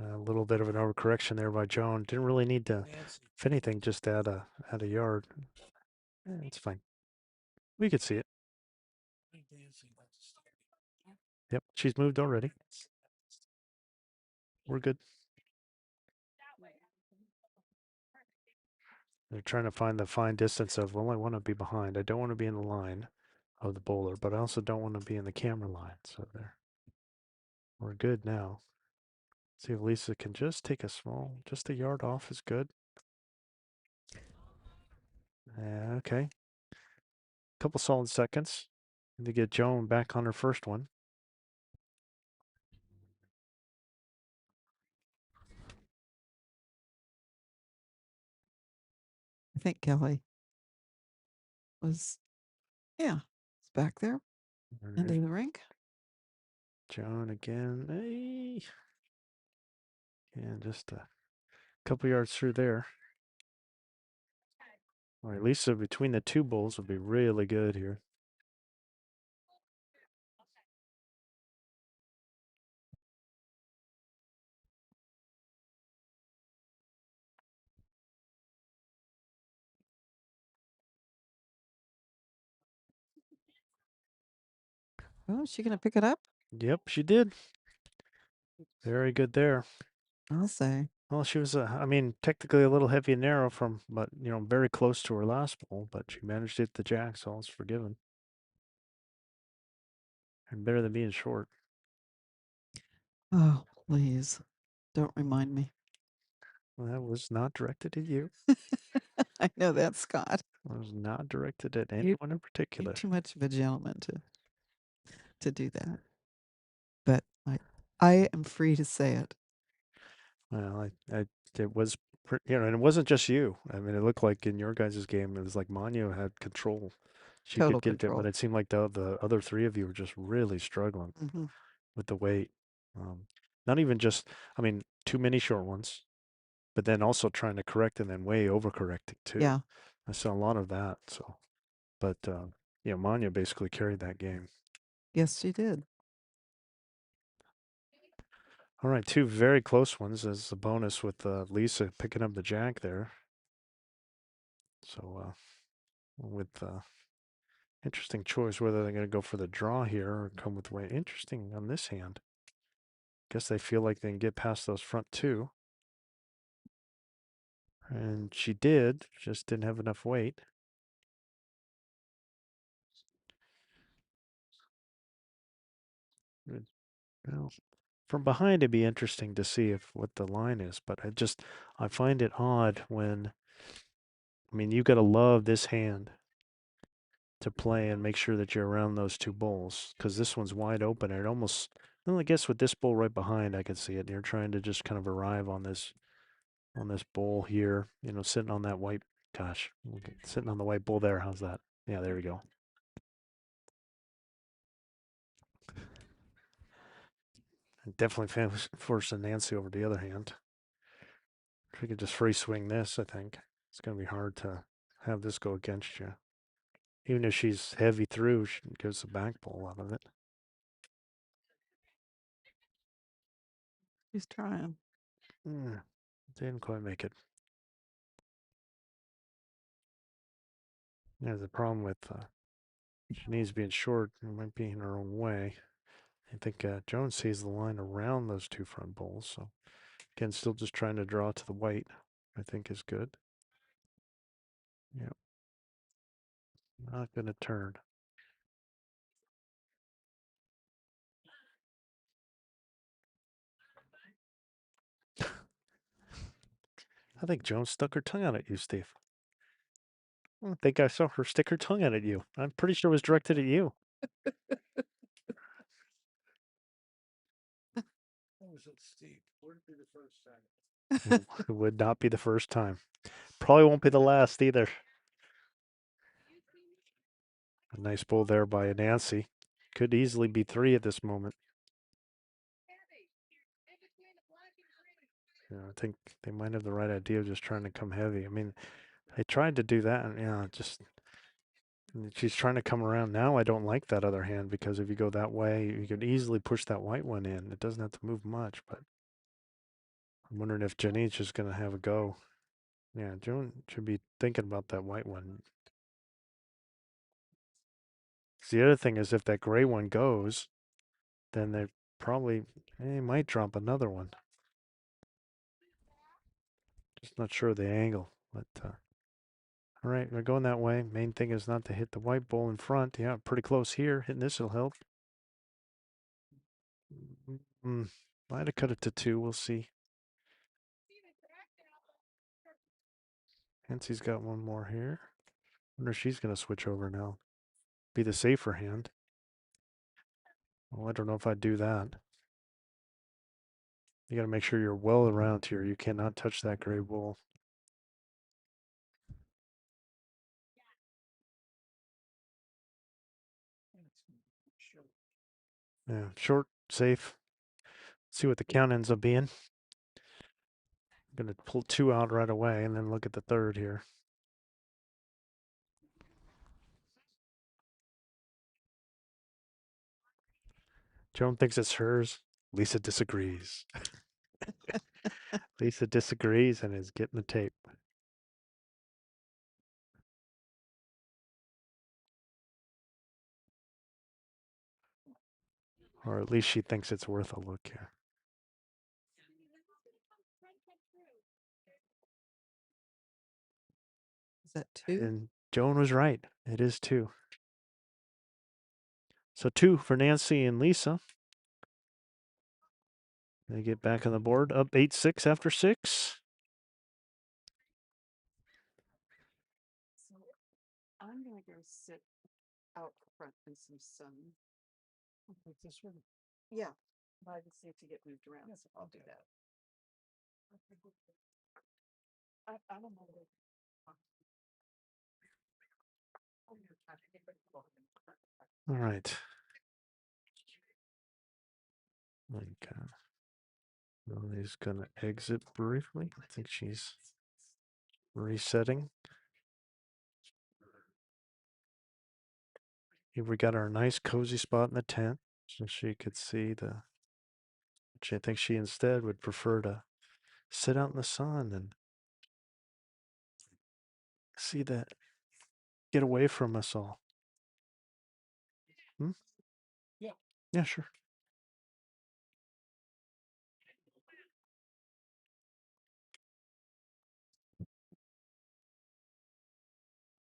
A little bit of an overcorrection there by Joan. Didn't really need to, if anything, just add a yard. It's fine. We could see it. Yep, she's moved already. We're good. They're trying to find the fine distance of, well, I want to be behind. I don't want to be in the line of the bowler, but I also don't want to be in the camera line. So there. We're good now. See if Lisa can just take just a yard off is good. Okay. Couple solid seconds to get Joan back on her first one. I think Kelly was, yeah, it's back there, end There's of the rink. Joan again. Hey. And just a couple yards through there. Or at least between the two bulls would be really good here. Oh, is she going to pick it up? Yep, she did. Very good there. I'll say. Well, she was, I mean, technically a little heavy and narrow from, but, very close to her last bowl, but she managed to hit the jack, so it's forgiven. And better than being short. Oh, please. Don't remind me. Well, that was not directed at you. I know that, Scott. It was not directed at You, anyone in you're particular. too much of a gentleman to do that. But I am free to say it. Well, it was, and it wasn't just you. I mean, it looked like in your guys' game, it was like Manya had control. She Total could get it, but control. it seemed like the other three of you were just really struggling Hmm. with the weight. Um, Not even just, I mean, too many short ones, but then also trying to correct and then way overcorrecting too. Yeah. I saw a lot of that. So, but Manya basically carried that game. Yes, she did. All right, two very close ones as a bonus with Lisa picking up the jack there. So with interesting choice whether they're going to go for the draw here or come with way. Interesting on this hand. Guess they feel like they can get past those front two. And she did, just didn't have enough weight. Well, from behind it'd be interesting to see if what the line is, but I find it odd when I mean you gotta love this hand to play and make sure that you're around those two bulls because this one's wide open and it almost well, I guess with this bull right behind I could see it. You're trying to just kind of arrive on this bull here, sitting on that white gosh, sitting on the white bull there. How's that? Yeah, there we go. And definitely forcing Nancy over the other hand. If we could just free swing this, I think it's going to be hard to have this go against you. Even if she's heavy through, she gives a back pull out of it. She's trying. Didn't quite make it. Yeah, the problem with Shanice being short, it might be in her own way. I think Jones sees the line around those two front bulls. So again, still just trying to draw to the white. I think is good. Yeah, not going to turn. I think Jones stuck her tongue out at you, Steve. I don't think I saw her stick her tongue out at you. I'm pretty sure it was directed at you. It would not be the first time. Probably won't be the last either. A nice bull there by Nancy. Could easily be three at this moment. Yeah, I think they might have the right idea of just trying to come heavy. I mean, they tried to do that, and just she's trying to come around. Now I don't like that other hand because if you go that way, you could easily push that white one in. It doesn't have to move much, but I'm wondering if Janine's just going to have a go. Yeah, Joan should be thinking about that white one. The other thing is if that gray one goes, then they probably might drop another one. Just not sure of the angle, but all right, we're going that way. Main thing is not to hit the white bull in front. Yeah, pretty close here. Hitting this will help. Mm, might have cut it to two. We'll see. Nancy's got one more here. Wonder if she's going to switch over now. Be the safer hand. Well, I don't know if I'd do that. You got to make sure you're well around here. You cannot touch that gray bull. Yeah, short, safe. See what the count ends up being. I'm going to pull two out right away and then look at the third here. Joan thinks it's hers. Lisa disagrees. Lisa disagrees and is getting the tape. Or at least she thinks it's worth a look here. Is that 2? And Joan was right. It is 2. So 2 for Nancy and Lisa. They get back on the board, up 8-6 after 6. So I'm gonna go sit out front in some sun. Like this one? Yeah, but I just need to get moved around, so I'll do that. I don't know. All right. Like, Lily's gonna exit briefly. I think she's resetting. Here we got our nice cozy spot in the tent, so she could see the. Which I think she instead would prefer to sit out in the sun and see that. Get away from us all. Hmm? Yeah. Yeah, sure.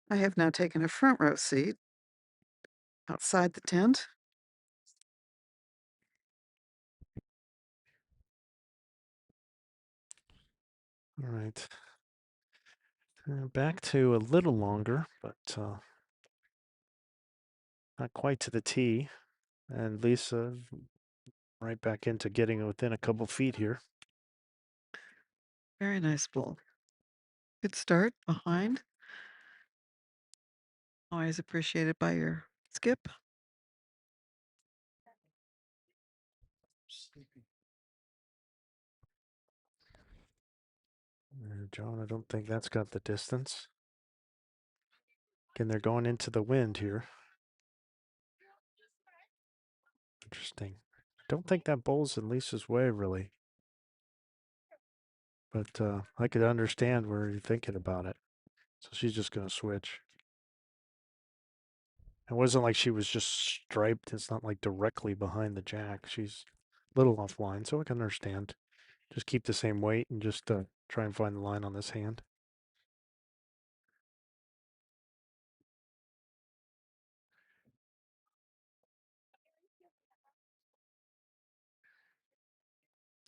I have now taken a front row seat outside the tent. All right. Back to a little longer, but not quite to the tee. And Lisa right back into getting within a couple feet here. Very nice ball. Good start behind. Always appreciated by your skip. John, I don't think that's got the distance. Again, they're going into the wind here. Interesting. I don't think that bowl's in Lisa's way, really. But I could understand where you're thinking about it. So she's just going to switch. It wasn't like she was just striped. It's not like directly behind the jack. She's a little offline, so I can understand. Just keep the same weight and just try and find the line on this hand.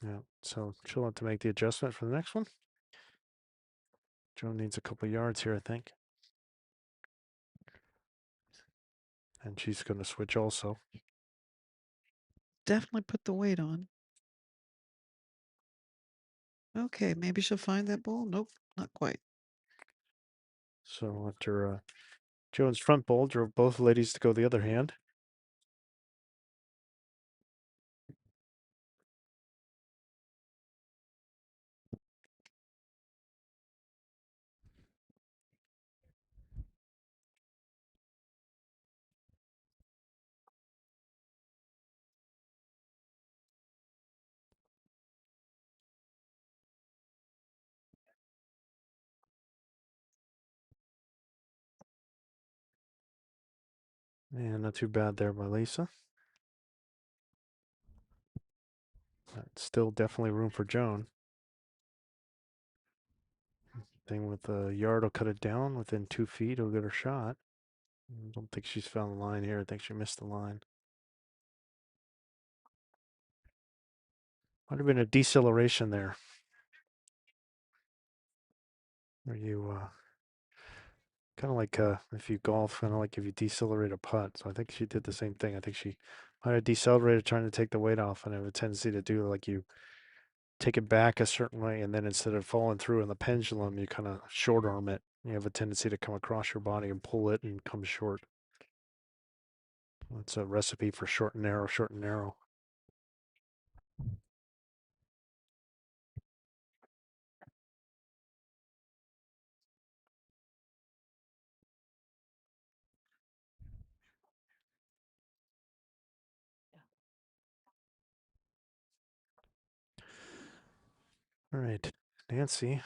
Yeah, so she'll have to make the adjustment for the next one. Joan needs a couple yards here, I think. And she's going to switch also. Definitely put the weight on. Okay, maybe she'll find that ball. Nope, not quite. So after Joan's front bowl drove both ladies to go the other hand. And not too bad there by Lisa. Still definitely room for Joan. Thing with the yard will cut it down within 2 feet. He'll get her shot. I don't think she's found the line here. I think she missed the line. Might have been a deceleration there. Where you kind of like if you golf, kind of like if you decelerate a putt. So I think she did the same thing. I think she might have decelerated trying to take the weight off and have a tendency to do like you take it back a certain way, and then instead of falling through in the pendulum, you kind of short arm it. You have a tendency to come across your body and pull it and come short. It's a recipe for short and narrow, short and narrow. All right, Nancy,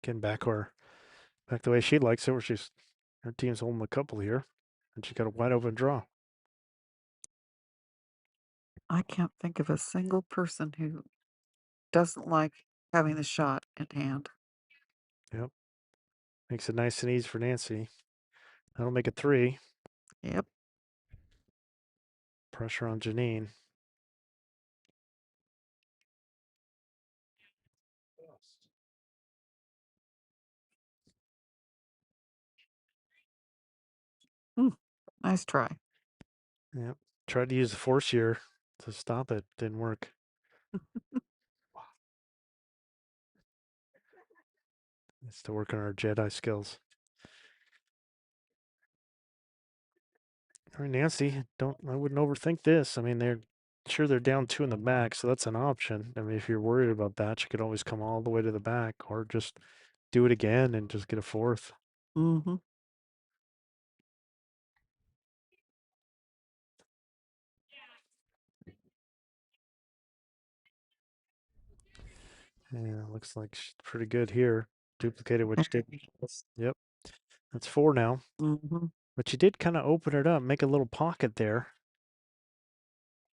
getting back the way she likes it, where her team's holding a couple here, and she got a wide open draw. I can't think of a single person who doesn't like having the shot at hand. Yep, makes it nice and easy for Nancy. That'll make it three. Yep. Pressure on Janine. Mm, nice try. Yep. Tried to use the force here to stop it. Didn't work. Still working on our Jedi skills. All right, Nancy, I wouldn't overthink this. I mean, they're down two in the back, so that's an option. I mean, if you're worried about that, you could always come all the way to the back or just do it again and just get a fourth. Mm-hmm. Yeah, looks like she's pretty good here. Duplicated what she did. Yes. Yep, that's four now. Mm-hmm. But she did kind of open it up, make a little pocket there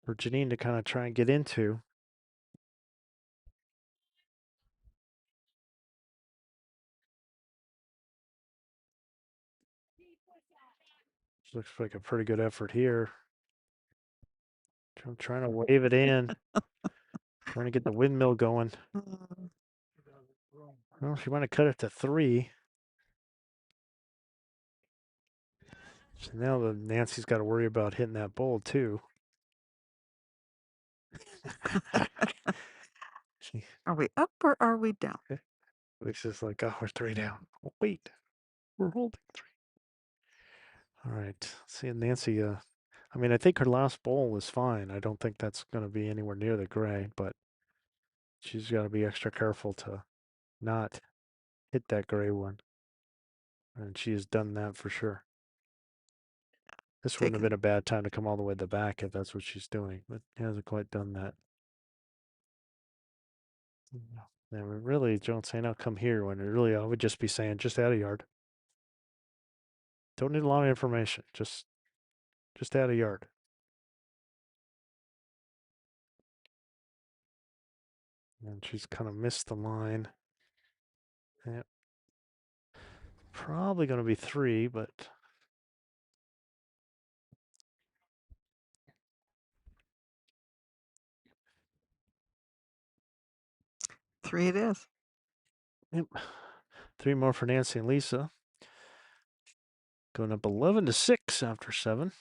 for Janine to kind of try and get into. Looks like a pretty good effort here. I'm trying to wave it in, trying to get the windmill going. Well, she might have cut it to three. So now the Nancy's got to worry about hitting that bowl too. She Are we up or are we down? looks just like, oh, we're three down. Oh, wait, we're holding three. All right. See, Nancy, I mean, I think her last bowl was fine. I don't think that's going to be anywhere near the gray, but she's got to be extra careful to not hit that gray one. And she has done that for sure. This wouldn't have Taking been a bad time to come all the way to the back if that's what she's doing, but hasn't quite done that. Yeah, we really don't say now come here when really I would just be saying just add a yard. Don't need a lot of information. Just add a yard. And she's kind of missed the line. Yeah, probably going to be three, but 3 it is. yep. Three more for Nancy and Lisa. Going up 11-6 after seven.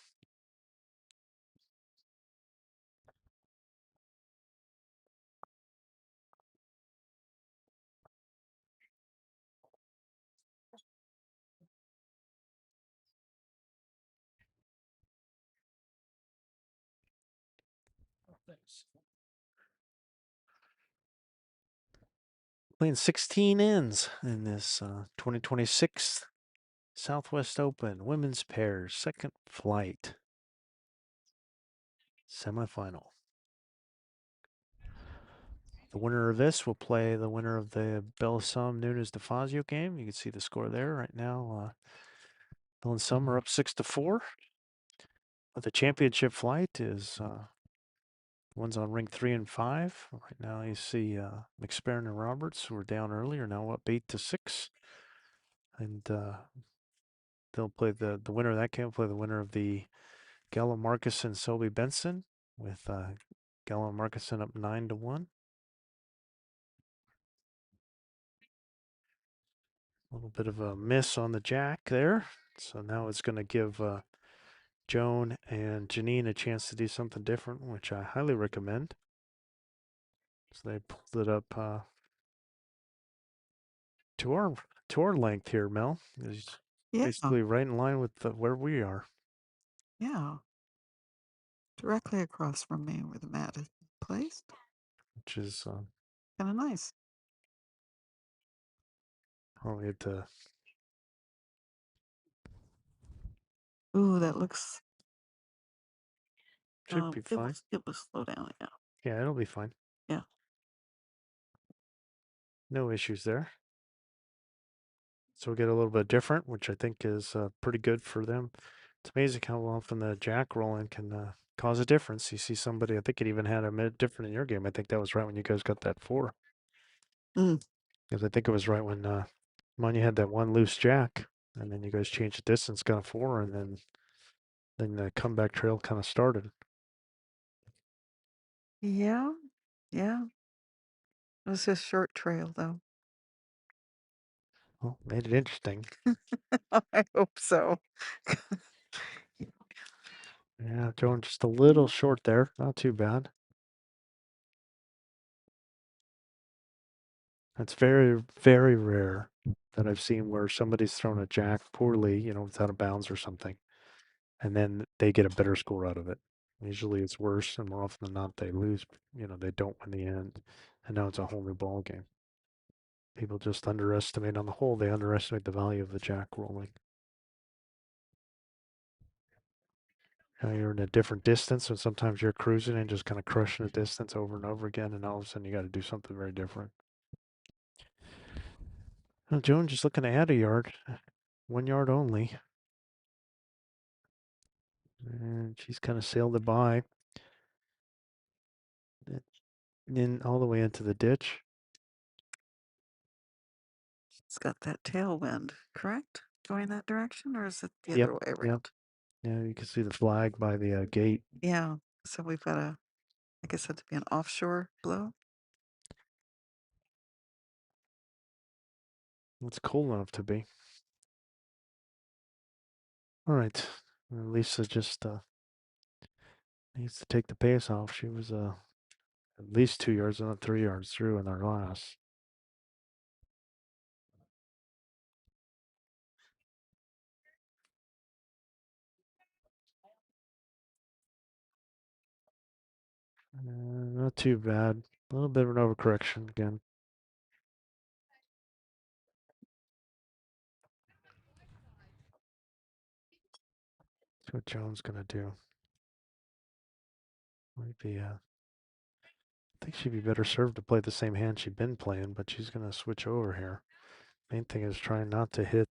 Playing 16 ends in this 2026 Southwest Open Women's Pairs second flight semifinal. The winner of this will play the winner of the Bellasum Nunes DeFazio game. You can see the score there right now. Bill and Sum are up 6-4. But the championship flight is one's on ring 3 and 5. Right now you see McSparren and Roberts, who were down earlier, now up 8-6. And they'll play the winner of that game will play the winner of the Gallo Marcus and Selby Benson, with Gallo Marcuson up 9-1. A little bit of a miss on the jack there. So now it's going to give Joan and Janine a chance to do something different, which I highly recommend. So they pulled it up to our length here, Mel. It's Yeah. basically right in line with where we are, Yeah. Directly across from me where the mat is placed. which is Kind of nice. probably at the Ooh, that looks. should be fine. It was slow down. Yeah. Yeah, it'll be fine. Yeah. No issues there. So we get a little bit different, which I think is pretty good for them. It's amazing how often the jack rolling can cause a difference. You see somebody, I think it even had a minute different in your game. I think that was right when you guys got that four. Mm. Because I think it was right when you had that one loose jack, and then you guys changed the distance, got a four, and then the comeback trail kind of started. Yeah, yeah. It was a short trail, though. Well, made it interesting. I hope so. Yeah, Joan just a little short there. Not too bad. It's very, very rare that I've seen where somebody's thrown a jack poorly, it's out of bounds or something, and then they get a better score out of it. Usually it's worse, and more often than not, they lose. They don't win the end, and now it's a whole new ball game. People just underestimate, on the whole, they underestimate the value of the jack rolling. You're in a different distance, and sometimes you're cruising and just kind of crushing the distance over and over again, and all of a sudden you got to do something very different. Well, Joan just looking ahead a yard, 1 yard only. And she's kind of sailed it by. In all the way into the ditch. It's got that tailwind, correct? Going that direction, or is it the Yep, other way yep. around? Yeah, you can see the flag by the gate. Yeah. So we've got I guess that to be an offshore blow. It's cool enough to be. All right. Lisa just needs to take the pace off. She was at least 2 yards, not 3 yards through in our last. Not too bad. A little bit of an overcorrection again. See what Joan's gonna do. Might be I think she'd be better served to play the same hand she'd been playing, but she's gonna switch over here. Main thing is trying not to hit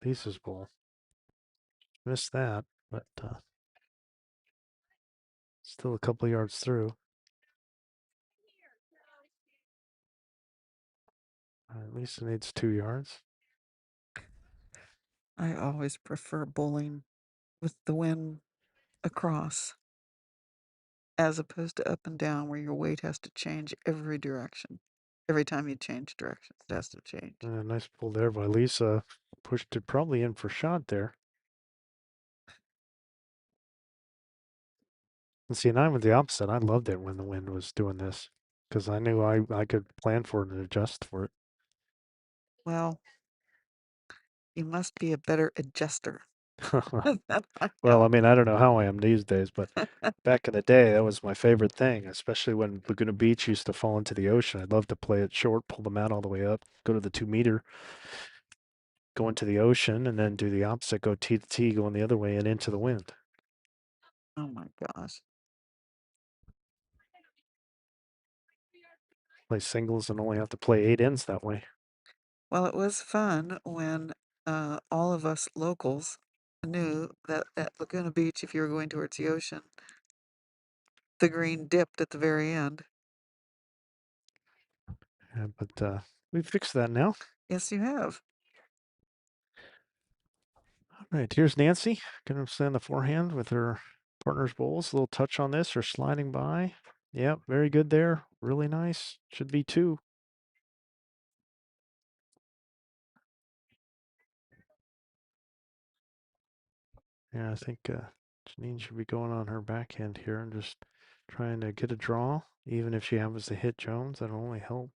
Lisa's ball. Missed that, but still a couple yards through. Lisa needs 2 yards. I always prefer bowling with the wind across as opposed to up and down where your weight has to change every direction. Every time you change directions, it has to change. Nice pull there by Lisa. Pushed it probably in for shot there. And see, and I was the opposite. I loved it when the wind was doing this because I knew I could plan for it and adjust for it. Well, you must be a better adjuster than I Well, I mean, I don't know how I am these days, but am. back in the day, that was my favorite thing, especially when Laguna Beach used to fall into the ocean. I'd love to play it short, pull the mat all the way up, go to the 2 meter, go into the ocean, and then do the opposite, go tee to tee, going the other way and into the wind. Oh my gosh. Play singles and only have to play 8 ends that way. Well, it was fun when all of us locals knew that at Laguna Beach, if you were going towards the ocean, the green dipped at the very end. Yeah, but we fixed that now. Yes, you have. All right, here's Nancy. Gonna send the forehand with her partner's bowls. A little touch on this, or sliding by. Yep, very good there. Really nice. Should be two. Yeah, I think Janine should be going on her backhand here and just trying to get a draw. Even if she happens to hit Jones, that'll only help.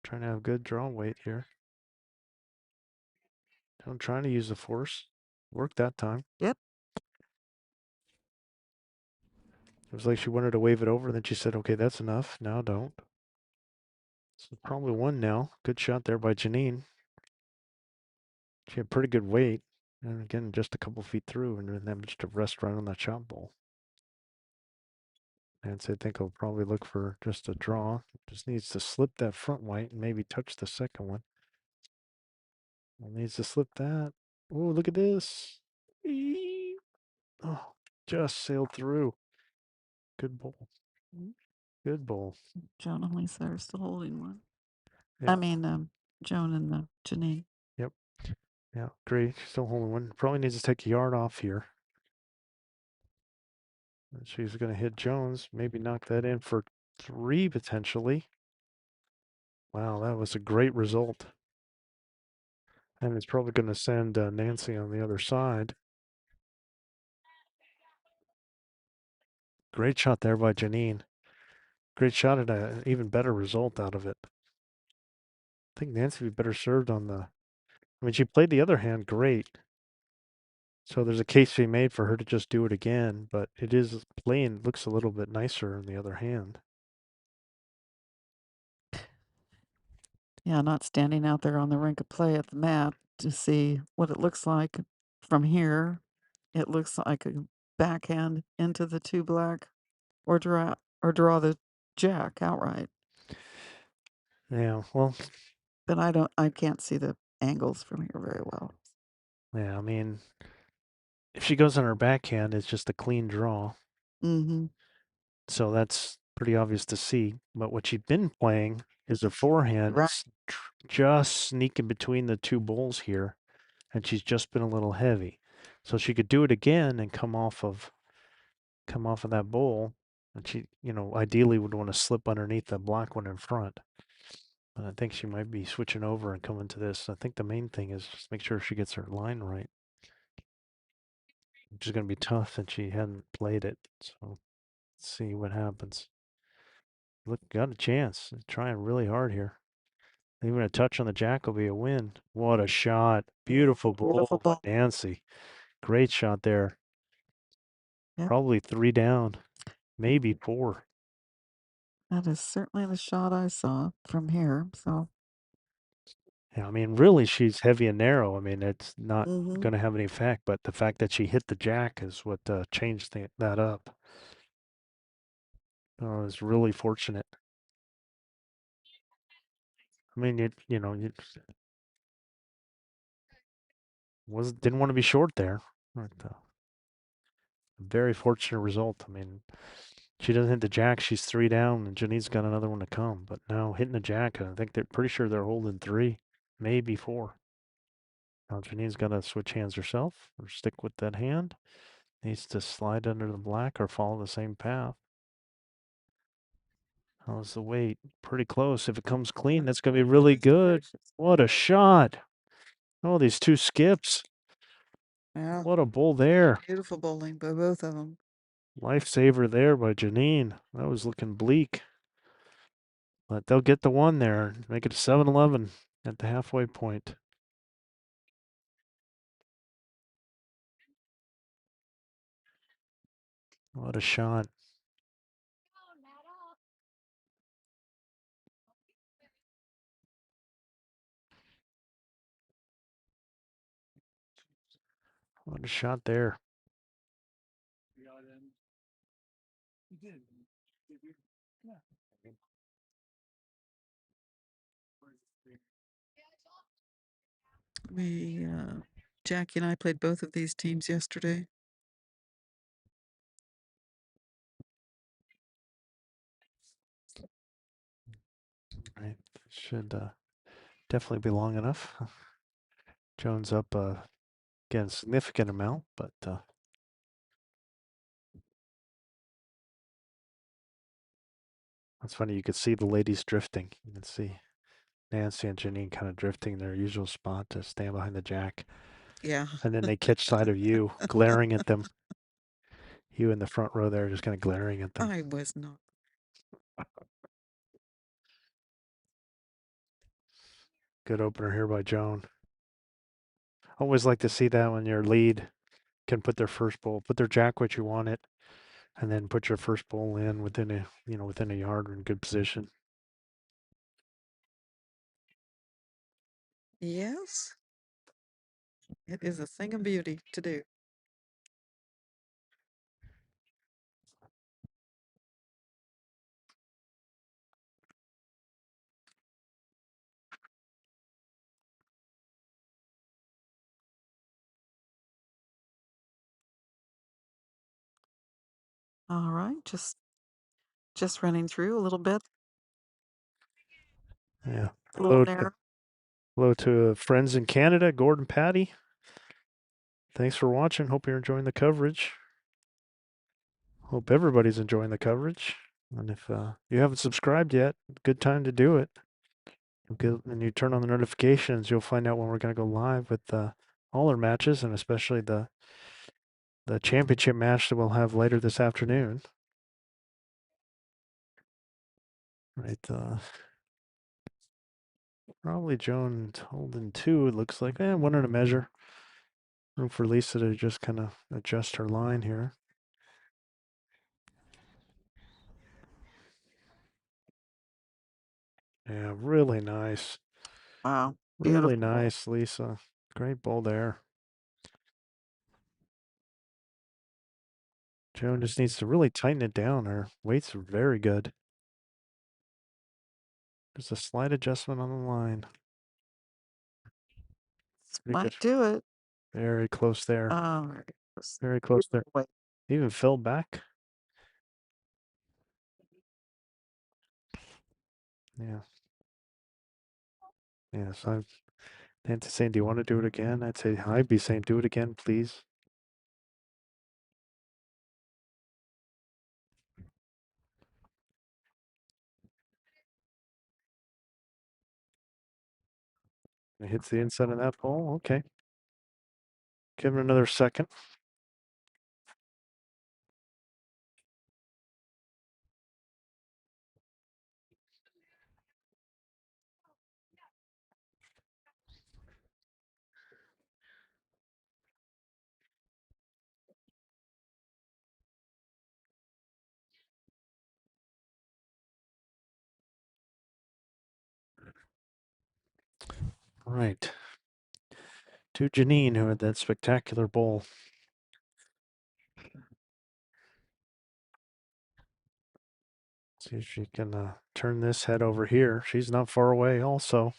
Trying to have good draw weight here. I'm trying to use the force. Worked that time. Yep. It was like she wanted to wave it over, then she said, okay, that's enough. Now don't. So probably one now. Good shot there by Janine. She had pretty good weight. And again, just a couple feet through and then managed to rest right on that shot ball. Nancy, I think he'll probably look for just a draw. Just needs to slip that front white and maybe touch the second one. Needs to slip that. Oh, look at this. Oh, just sailed through. Good bowl. Good bowl. Joan and Lisa are still holding one. I Yeah. mean, Joan and Janine. Yep. Yeah. Great. Still holding one. Probably needs to take a yard off here. She's going to hit Jones. Maybe knock that in for 3 potentially. Wow, that was a great result. And it's probably going to send Nancy on the other side. Great shot there by Janine. Great shot at an even better result out of it. I think Nancy would be better served on the. I mean, she played the other hand great. So there's a case to be made for her to just do it again, but it is playing looks a little bit nicer in the other hand. Yeah, not standing out there on the rink of play at the mat to see what it looks like from here. It looks like a backhand into the two black or draw the jack outright. Yeah, well, But I can't see the angles from here very well. yeah, I mean, if she goes on her backhand, it's just a clean draw. Mm-hmm. So that's pretty obvious to see. But what she's been playing is a forehand, Right. just sneaking between the two bowls here, and she's just been a little heavy. So she could do it again and come off of that bowl, and she, ideally would want to slip underneath the black one in front. But I think she might be switching over and coming to this. I think the main thing is just make sure she gets her line right, which is going to be tough since she hadn't played it. So let's see what happens. Look, got a chance. Trying really hard here. Even a touch on the jack will be a win. What a shot. Beautiful Beautiful ball by ball. Nancy. Great shot there. Yep. Probably 3 down, maybe 4. That is certainly the shot I saw from here. So Yeah, I mean, really, she's heavy and narrow. I mean, it's not mm-hmm. going to have any effect, but the fact that she hit the jack is what changed that up. Oh, it's really fortunate. I mean, you didn't want to be short there. But, very fortunate result. I mean, she doesn't hit the jack, she's 3 down, and Janine's got another one to come. But now hitting the jack, I think they're pretty sure they're holding 3, maybe 4. Now Janine's got to switch hands herself or stick with that hand. Needs to slide under the black or follow the same path. How's the weight? Pretty close. If it comes clean, that's going to be really good. What a shot. Oh, these 2 skips. Yeah. What a bull there. Beautiful bowling by both of them. Lifesaver there by Janine. That was looking bleak. But they'll get the one there. Make it 7-11 at the halfway point. What a shot. What a shot there. Jackie and I played both of these teams yesterday. Right. Should definitely be long enough. Jones up again, significant amount, but it's funny. You could see the ladies drifting. You can see Nancy and Janine kind of drifting their usual spot to stand behind the jack. Yeah. And then they catch sight of you glaring at them. You in the front row there, just kind of glaring at them. I was not. Good opener here by Joan. Always like to see that when your lead can put their first bowl, put their jack what you want it, and then put your first bowl in within a yard or in good position. Yes. It is a thing of beauty to do. All right, just running through a little bit, Yeah. a little Hello to narrow. hello to friends in Canada, Gordon Patty. Thanks for watching. Hope you're enjoying the coverage. Hope everybody's enjoying the coverage. And if you haven't subscribed yet, good time to do it. And you turn on the notifications, you'll find out when we're going to go live with all our matches, and especially the championship match that we'll have later this afternoon. Right. Probably Joan holding two. It looks like one in a measure. Room for Lisa to just kind of adjust her line here. Yeah, really nice. Wow, Really beautiful. nice, Lisa. Great ball there. Joan just needs to really tighten it down. Her weights are very good. There's a slight adjustment on the line. This Pretty good. might do it. Very close there. Very close. Very close there. Wait, Even fell back. Yeah. Yes, Nancy's saying, do you want to do it again? I'd be saying, do it again, please. It hits the inside of that ball. Okay. Give it another second. All right. To Janine, who had that spectacular bowl. See if she can turn this head over here. She's not far away, also.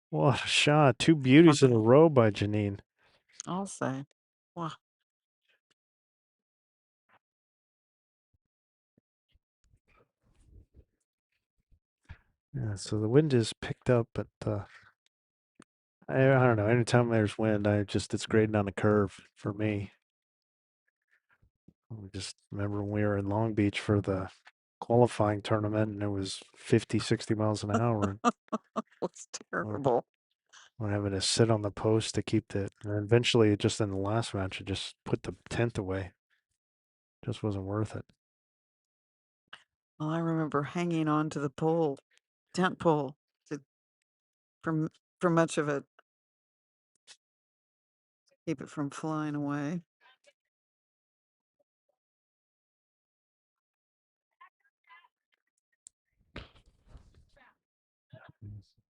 What a shot. Two beauties in a row by Janine. I'll say. Wow. Yeah, so the wind is picked up, but I don't know. Anytime there's wind, it's grading on a curve for me. I just remember when we were in Long Beach for the qualifying tournament and it was 50, 60 miles an hour. That's We're, terrible. we're having to sit on the post to keep the, and eventually just in the last match, it just put the tent away. Just wasn't worth it. Well, I remember hanging on to the pole, tent pole, to, for, for much of it, keep it from flying away.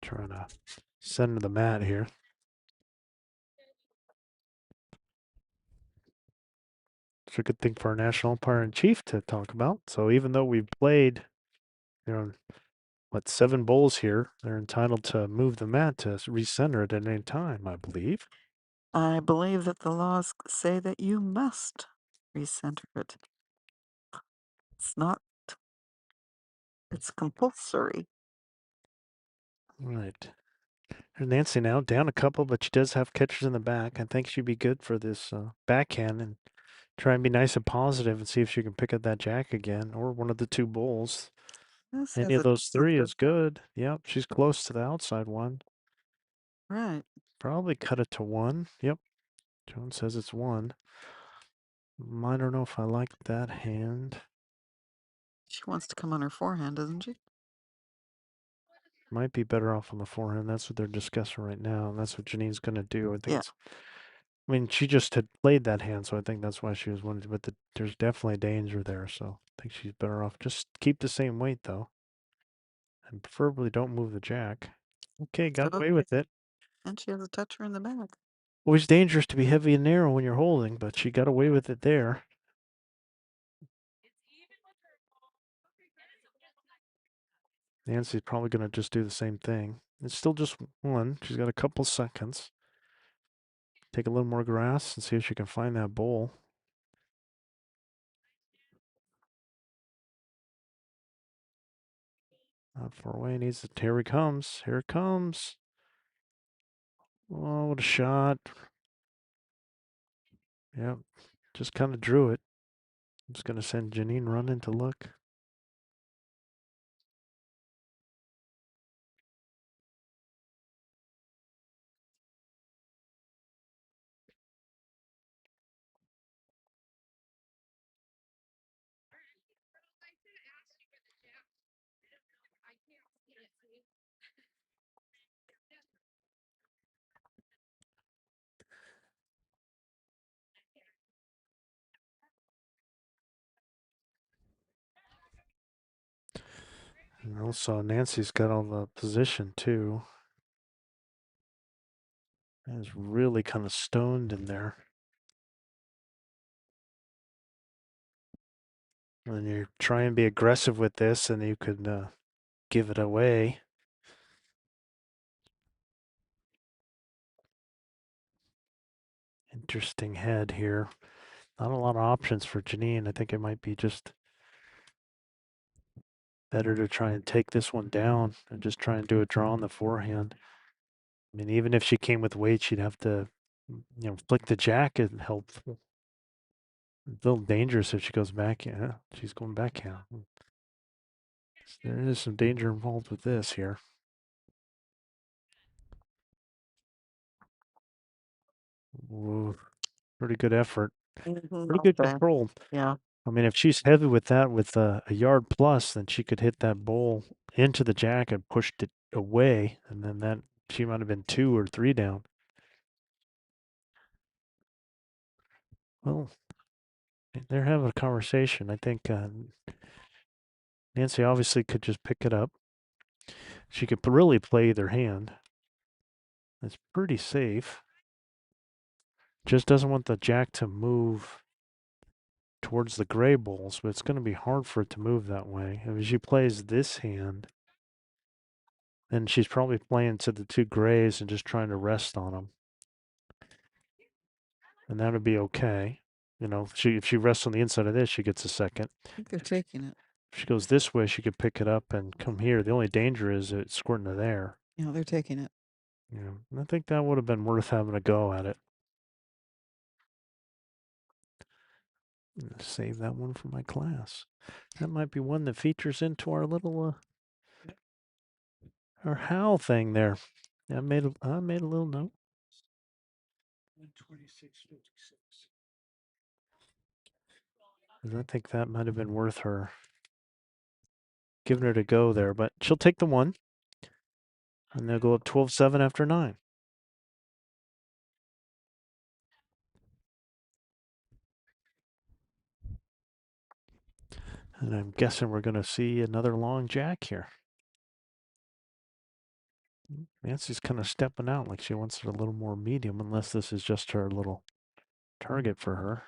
Trying to center the mat here. It's a good thing for our national umpire in chief to talk about. So even though we've played, you know, what, 7 bowls here, they're entitled to move the mat to recenter it at any time, I believe. I believe that the laws say that you must recenter it. It's not, it's compulsory. Right. There's Nancy now, down a couple, but she does have catchers in the back. I think she'd be good for this backhand and try and be nice and positive and see if she can pick up that jack again or one of the 2 bowls. This Any has of a those 3 toucher. is good. Yep, she's close to the outside one. Right. Probably cut it to 1. Yep. Jones says it's 1. I don't know if I like that hand. She wants to come on her forehand, doesn't she? Might be better off on the forehand. That's what they're discussing right now, and that's what Janine's going to do. Yeah. I mean, she just had played that hand, so I think that's why she was wanting to, but there's definitely danger there, so I think she's better off. Just keep the same weight, though, and preferably don't move the jack. Okay, got away Okay. with it. And she has a toucher in the back. Always dangerous to be heavy and narrow when you're holding, but she got away with it there. Nancy's probably going to just do the same thing. It's still just 1. She's got a couple seconds. Take a little more grass and see if she can find that bowl. Not far away. Needs it. Here he comes. Here it comes. Oh, what a shot. Yep. Just kind of drew it. I'm just going to send Janine running to look. And also, Nancy's got all the position too. Is really kind of stoned in there. When you try and be aggressive with this, and you could give it away. Interesting head here. Not a lot of options for Janine. I think it might be just better to try and take this one down and just try and do a draw on the forehand. I mean, even if she came with weight, she'd have to, flick the jack and help. A little dangerous if she goes back. Yeah, she's going backhand. There is some danger involved with this here. Ooh, pretty good effort. Pretty good Okay. control. Yeah. I mean, if she's heavy with that, with a yard plus, then she could hit that bowl into the jack and pushed it away, and then that she might have been 2 or 3 down. Well, they're having a conversation. I think Nancy obviously could just pick it up. She could really play either hand. It's pretty safe. Just doesn't want the jack to move towards the gray bowls, but it's going to be hard for it to move that way. If she plays this hand, then she's probably playing to the 2 grays and just trying to rest on them. And that would be okay. If she rests on the inside of this, she gets a second. I think they're taking it. If she goes this way, she could pick it up and come here. The only danger is it's squirting to there. Yeah, they're taking it. And I think that would have been worth having a go at it. Save that one for my class. That might be one that features into our little our Hal thing there. I made a little note. 126.56. I think that might have been worth her giving her to go there, but she'll take the one. And they'll go up 12-7 after 9. And I'm guessing we're going to see another long jack here. Nancy's kind of stepping out like she wants it a little more medium, unless this is just her little target for her.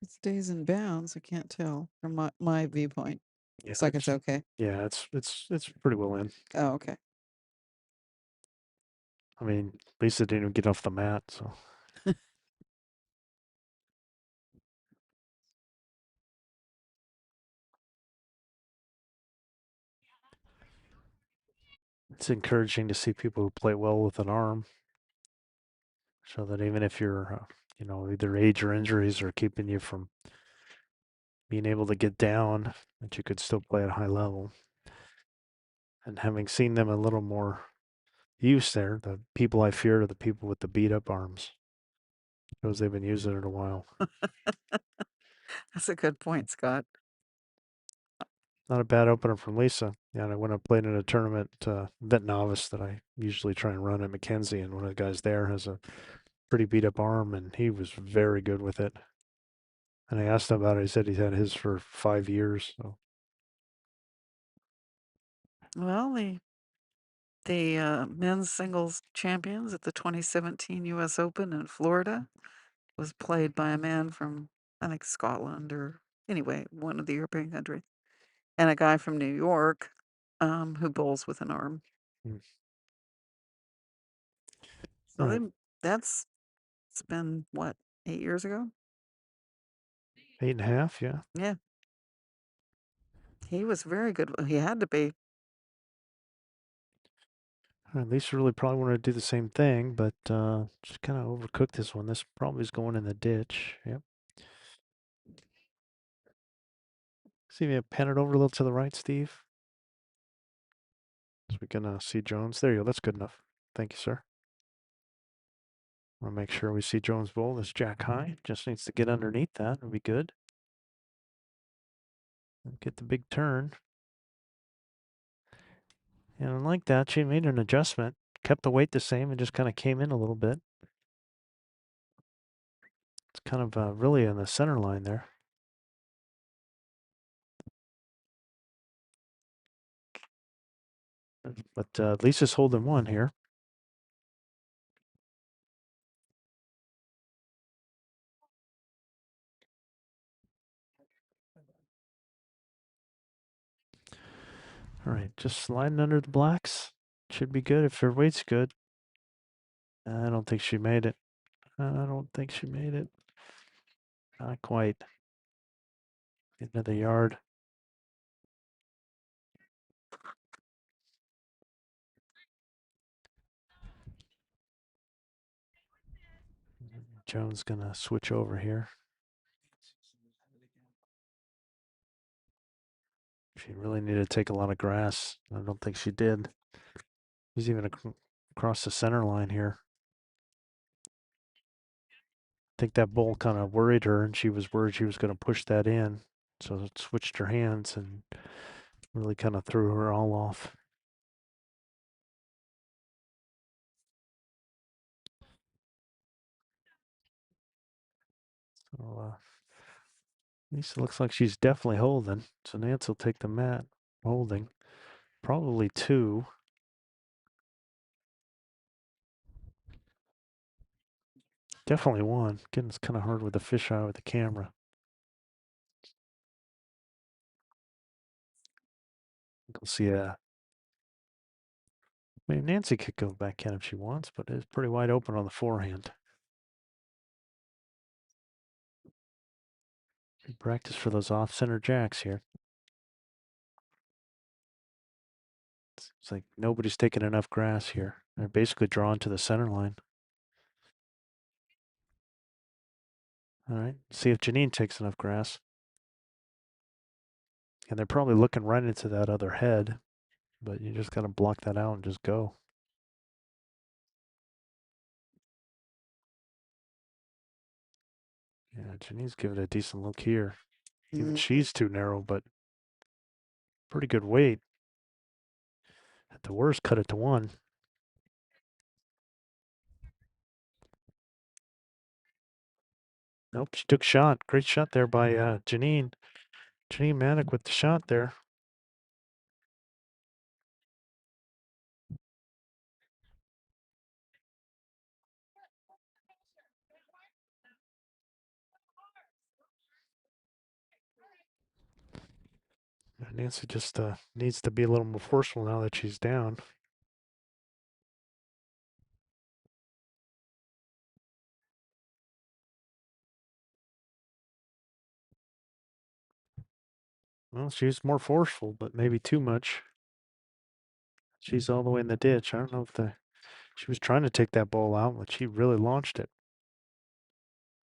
It stays in bounds. I can't tell from my viewpoint. Yeah, Looks like it's okay. yeah, it's pretty well in. Oh, okay. I mean, Lisa didn't even get off the mat, so it's encouraging to see people who play well with an arm. So that even if you're, either age or injuries are keeping you from being able to get down, that you could still play at a high level. And having seen them a little more use there, the people I fear are the people with the beat up arms. Because they've been using it a while. That's a good point, Scott. Not a bad opener from Lisa. Yeah, and when I played in a tournament, vet novice that I usually try and run at Mackenzie, and one of the guys there has a pretty beat up arm, and he was very good with it. And I asked him about it. He said he's had his for 5 years. So Well, the men's singles champions at the 2017 U.S. Open in Florida was played by a man from, I think, Scotland or anyway, one of the European countries, and a guy from New York who bowls with an arm. mm. So Right. that's it's been what, 8 years ago? 8.5, yeah. Yeah. He was very good. He had to be. Lisa really probably wanted to do the same thing, but just kind of overcooked this one. This probably is going in the ditch. Yep. See if you pan it over a little to the right, Steve. So we can see Jones. There you go. That's good enough. Thank you, sir. Want to make sure we see Jones bowl. This jack high. Just needs to get underneath that. It'll be good. And get the big turn. And like that, she made an adjustment, kept the weight the same, and just kind of came in a little bit. It's kind of really in the center line there. But Lisa's holding one here. All right, just sliding under the blacks. Should be good if her weight's good. I don't think she made it. I don't think she made it. Not quite. Into the yard. Jones gonna switch over here. She really needed to take a lot of grass. I don't think she did. He's even across the center line here. I think that bull kind of worried her, and she was worried she was going to push that in. So it switched her hands and really kind of threw her all off. So Lisa looks like she's definitely holding. So Nance will take the mat holding. Probably two. Definitely one. Again, it's kind of hard with the fisheye with the camera. You'll see I mean, Nancy could go backhand if she wants, but it's pretty wide open on the forehand. Practice for those off-center jacks here. It's like nobody's taking enough grass here. They're basically drawn to the center line. All right, see if Janine takes enough grass. And they're probably looking right into that other head, but you just got to block that out and just go. Yeah, Janine's giving it a decent look here. Even she's too narrow, but pretty good weight. At the worst, cut it to one. Nope, she took shot. Great shot there by Janine. Janine Maddock with the shot there. Nancy just needs to be a little more forceful now that she's down. Well, she's more forceful, but maybe too much. She's all the way in the ditch. I don't know if she was trying to take that ball out, but she really launched it.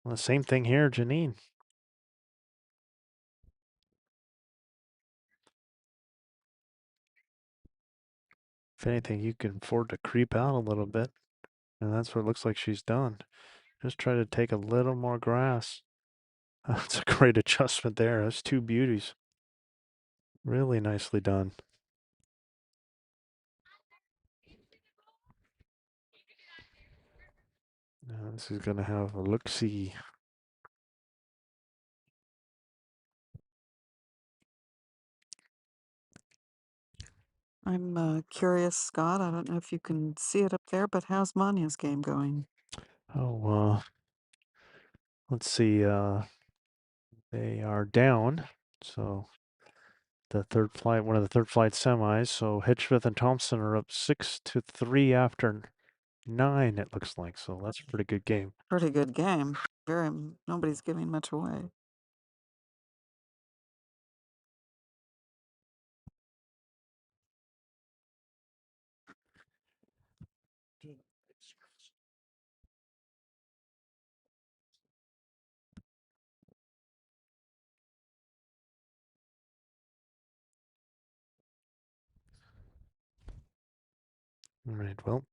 Well, the same thing here, Janine. If anything, you can afford to creep out a little bit. And that's what it looks like she's done. Just try to take a little more grass. That's a great adjustment there. That's two beauties. Really nicely done. Now this is going to have a look-see. I'm curious, Scott. I don't know if you can see it up there, but how's Manya's game going? Oh, let's see. They are down. So the third flight, one of the third flight semis. So Hedgesmith and Thompson are up 6-3 after 9, it looks like. So that's a pretty good game. Pretty good game. Nobody's giving much away. All right, well,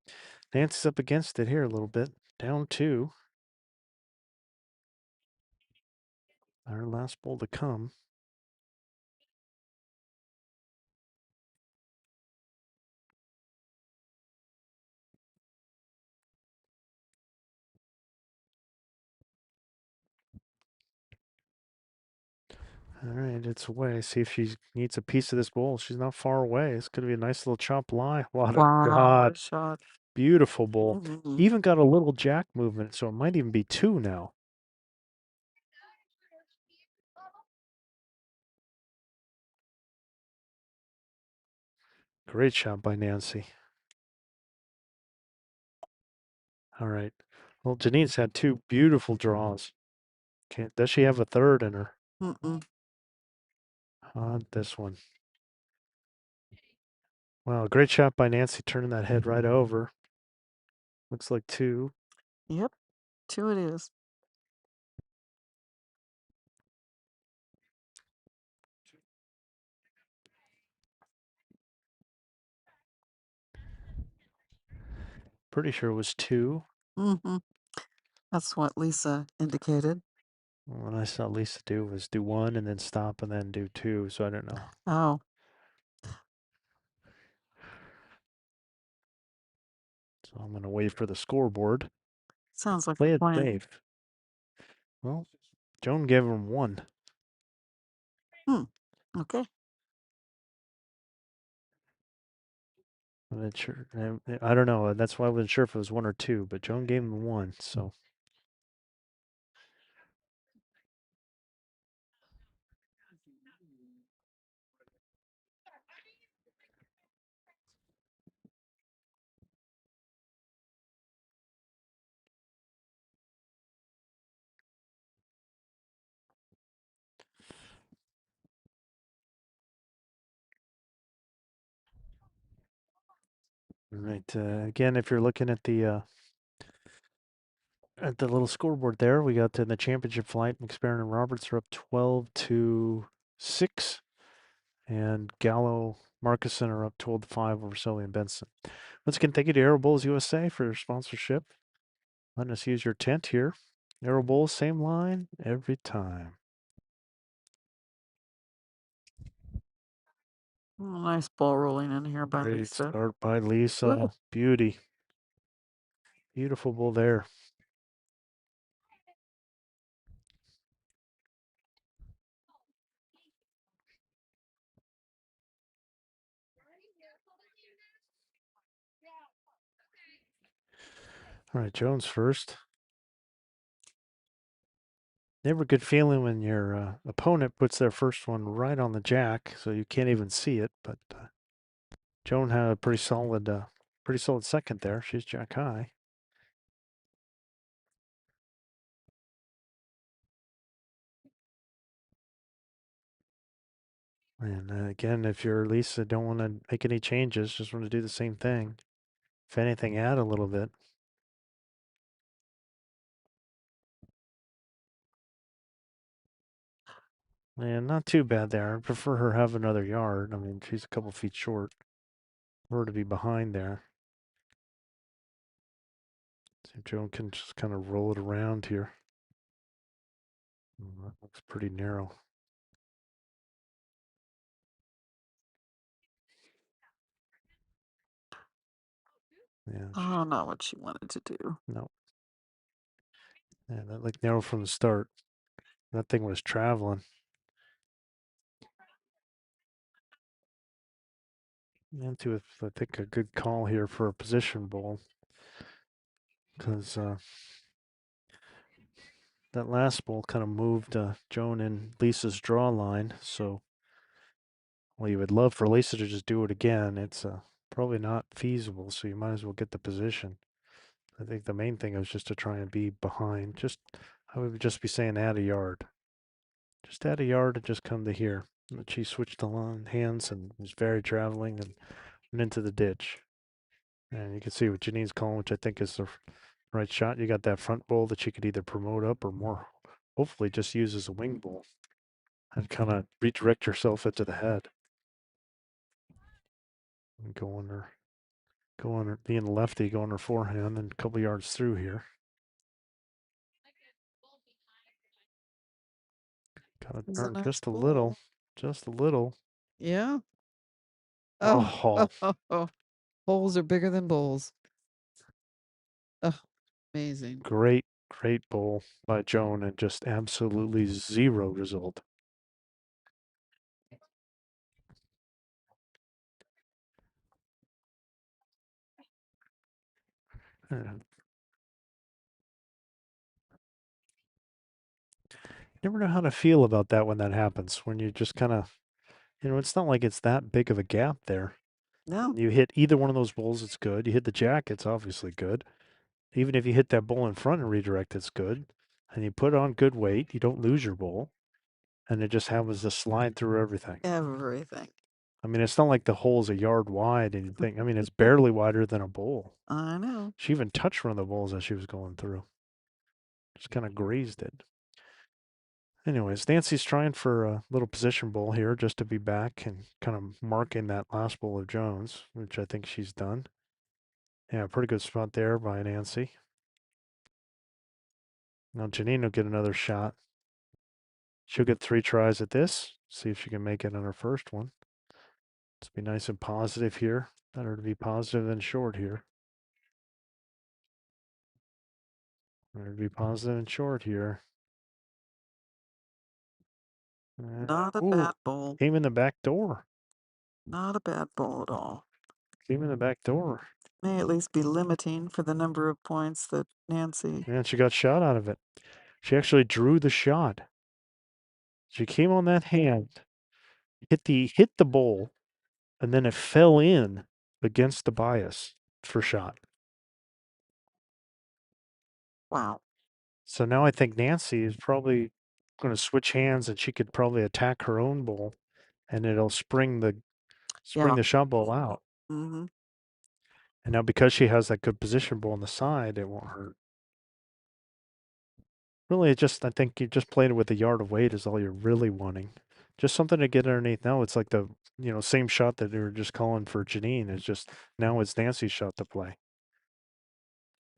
Nancy's up against it here a little bit. Down two. Our last ball to come. All right, it's away. See if she needs a piece of this bowl. She's not far away. It's going to be a nice little chop lie. What a Wow, what God. a shot. Beautiful bowl. Mhm. Even got a little jack movement, so it might even be two now. Great shot by Nancy. All right. Well, Janine's had two beautiful draws. Does she have a third in her? Mm-mm. This one. Wow, great shot by Nancy turning that head right over. Looks like two. Yep, two it is. Pretty sure it was two. Mm-hmm. That's what Lisa indicated. What I saw Lisa do was do one and then stop and then do two, so I don't know. Oh, So I'm going to wait for the scoreboard. sounds like Play a it plan. safe. Well, Joan gave him one. Hmm. Okay. I'm not sure. I don't know. That's why I wasn't sure if it was one or two, but Joan gave him one. So right. Again, if you're looking at the little scoreboard there, we got in the championship flight. McSparran and Roberts are up 12-6, and Gallo, Marcuson are up 12-5 over Sully and Benson. Once again, thank you to Aero Bowls USA for your sponsorship. Letting us use your tent here. Aero Bowls, same line every time. Oh, nice ball rolling in here by Great Lisa. start by Woo. Lisa. Beauty. Beautiful ball there. All right, Jones first. Never a good feeling when your opponent puts their first one right on the jack, so you can't even see it. But Joan had a pretty solid second there. She's jack high. And again, if you're Lisa, don't want to make any changes, just want to do the same thing. If anything, add a little bit. And not too bad there. I prefer her have another yard. I mean, she's a couple feet short. For her to be behind there. See if Joan can just kind of roll it around here. That looks pretty narrow. Yeah. Oh, not what she wanted to do. No. Yeah, that looked narrow from the start. That thing was traveling. Into, I think, a good call here for a position ball. Because that last ball kind of moved Joan and Lisa's draw line. So, well, you would love for Lisa to just do it again. It's probably not feasible. So you might as well get the position. I think the main thing is just to try and be behind. I would just be saying add a yard. Just add a yard and just come to here. And she switched the line hands and was very traveling and went into the ditch. And you can see what Janine's calling, which I think is the right shot. You got that front bowl that she could either promote up or more, hopefully just use as a wing bowl and kind of redirect yourself into the head and go under. going being lefty, going her forehand, and a couple yards through here. Got to It's a turn nice just a little, ball. just a little. Yeah. Oh, Oh, holes are bigger than bowls. Oh, amazing. great, great bowl by Joan, and just absolutely zero result. Uh, Never know how to feel about that when that happens. When you just kind of, it's not like it's that big of a gap there. No, You hit either one of those bowls, it's good. You hit the jack, it's obviously good. Even if you hit that bowl in front and redirect, it's good. And you put on good weight, you don't lose your bowl, and it just happens to slide through everything. everything. I mean, it's not like the hole's a yard wide and you think, I mean, it's barely wider than a bowl. I know. She even touched one of the bowls as she was going through. Just kind of grazed it. Anyways, Nancy's trying for a little position bowl here just to be back and kind of marking that last bowl of Jones, which I think she's done. Yeah, pretty good spot there by Nancy. Now Janine will get another shot. She'll get 3 tries at this. See if she can make it on her first one. Let's be nice and positive here. Better to be positive than short here. Better to be positive and short here. Not a Ooh, bad bowl. came in the back door. Not a bad bowl at all. Came in the back door. May at least be limiting for the number of points that Nancy. And she got shot out of it. She actually drew the shot. She came on that hand, hit the bowl, and then it fell in against the bias for shot. Wow. So now I think Nancy is probably going to switch hands, and she could probably attack her own bowl, and it'll spring Yeah. the shot ball out. Mm-hmm. And now because she has that good position ball on the side, it won't hurt. Really, it just I think you just played it with a yard of weight is all you're really wanting. Just something to get underneath. Now it's like the same shot that they were just calling for Janine. It's just now it's Nancy's shot to play.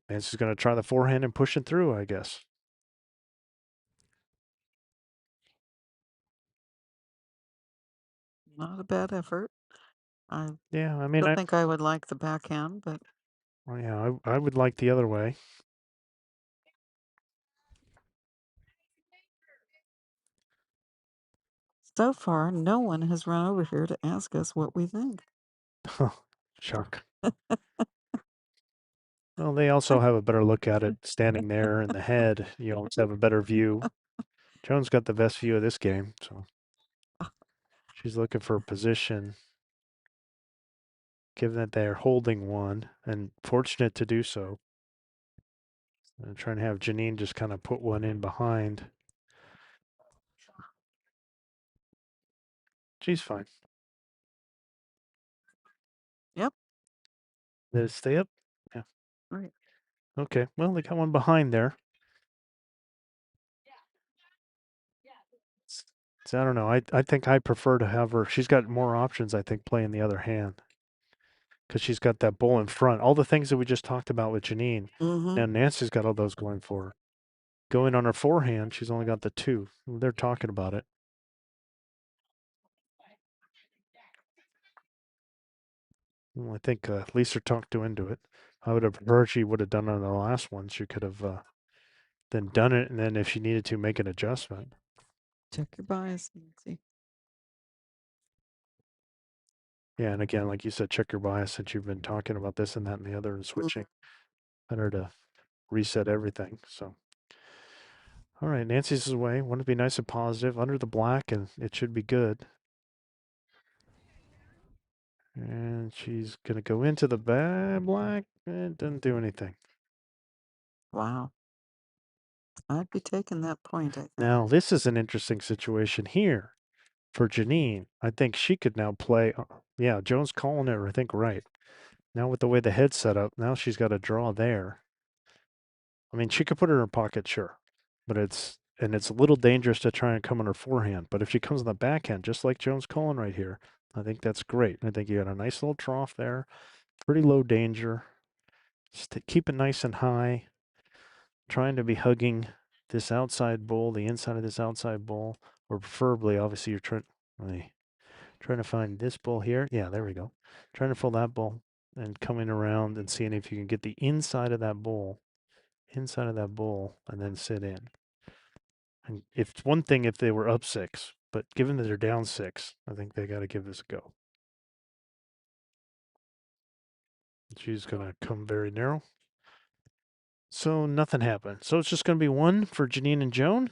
Nancy's going to try the forehand and push it through, I guess. Not a bad effort. I Yeah, I mean, don't think I would like the backhand, but well, yeah, I would like the other way. so far no one has run over here to ask us what we think. Shock. Well, they also have a better look at it standing there in the head. You always have a better view. Jones got the best view of this game, so she's looking for a position. Given that they're holding one and fortunate to do so. And trying to have Janine just kind of put one in behind. She's fine. Yep. Did it stay up? Yeah. Right. Okay. Well, they got one behind there. So I don't know. I think I prefer to have her. She's got more options, I think, playing the other hand because she's got that bull in front. All the things that we just talked about with Janine. Mm-hmm. Now Nancy's got all those going for her. Going on her forehand, she's only got the 2. They're talking about it. Well, I think Lisa talked her into it. I would have preferred she would have done it on the last one. She could have then done it, and then if she needed to, make an adjustment. Check your bias, Nancy. Yeah, and again, like you said, check your bias since you've been talking about this and that and the other and switching. Better to reset everything. So, all right, Nancy's away. Want to be nice and positive under the black, and it should be good. And she's gonna go into the black. It doesn't do anything. Wow. I'd be taking that point, I think. Now, this is an interesting situation here for Janine. I think she could now play. Yeah, Jones calling it, I think, right. Now with the way the head's set up, now she's got a draw there. I mean, she could put it in her pocket, sure, but it's a little dangerous to try and come on her forehand. But if she comes on the backhand, just like Jones calling right here, I think that's great. I think you got a nice little trough there. pretty low danger. Just keep it nice and high. Trying to be hugging this outside bowl, the inside of this outside bowl, or preferably, obviously, you're trying to find this bowl here. Yeah, there we go. Trying to fill that bowl and coming around and seeing if you can get the inside of that bowl, and then sit in. And it's one thing if they were up 6, but given that they're down 6, I think they got to give this a go. She's going to come very narrow. So nothing happened. So it's just going to be 1 for Janine and Joan.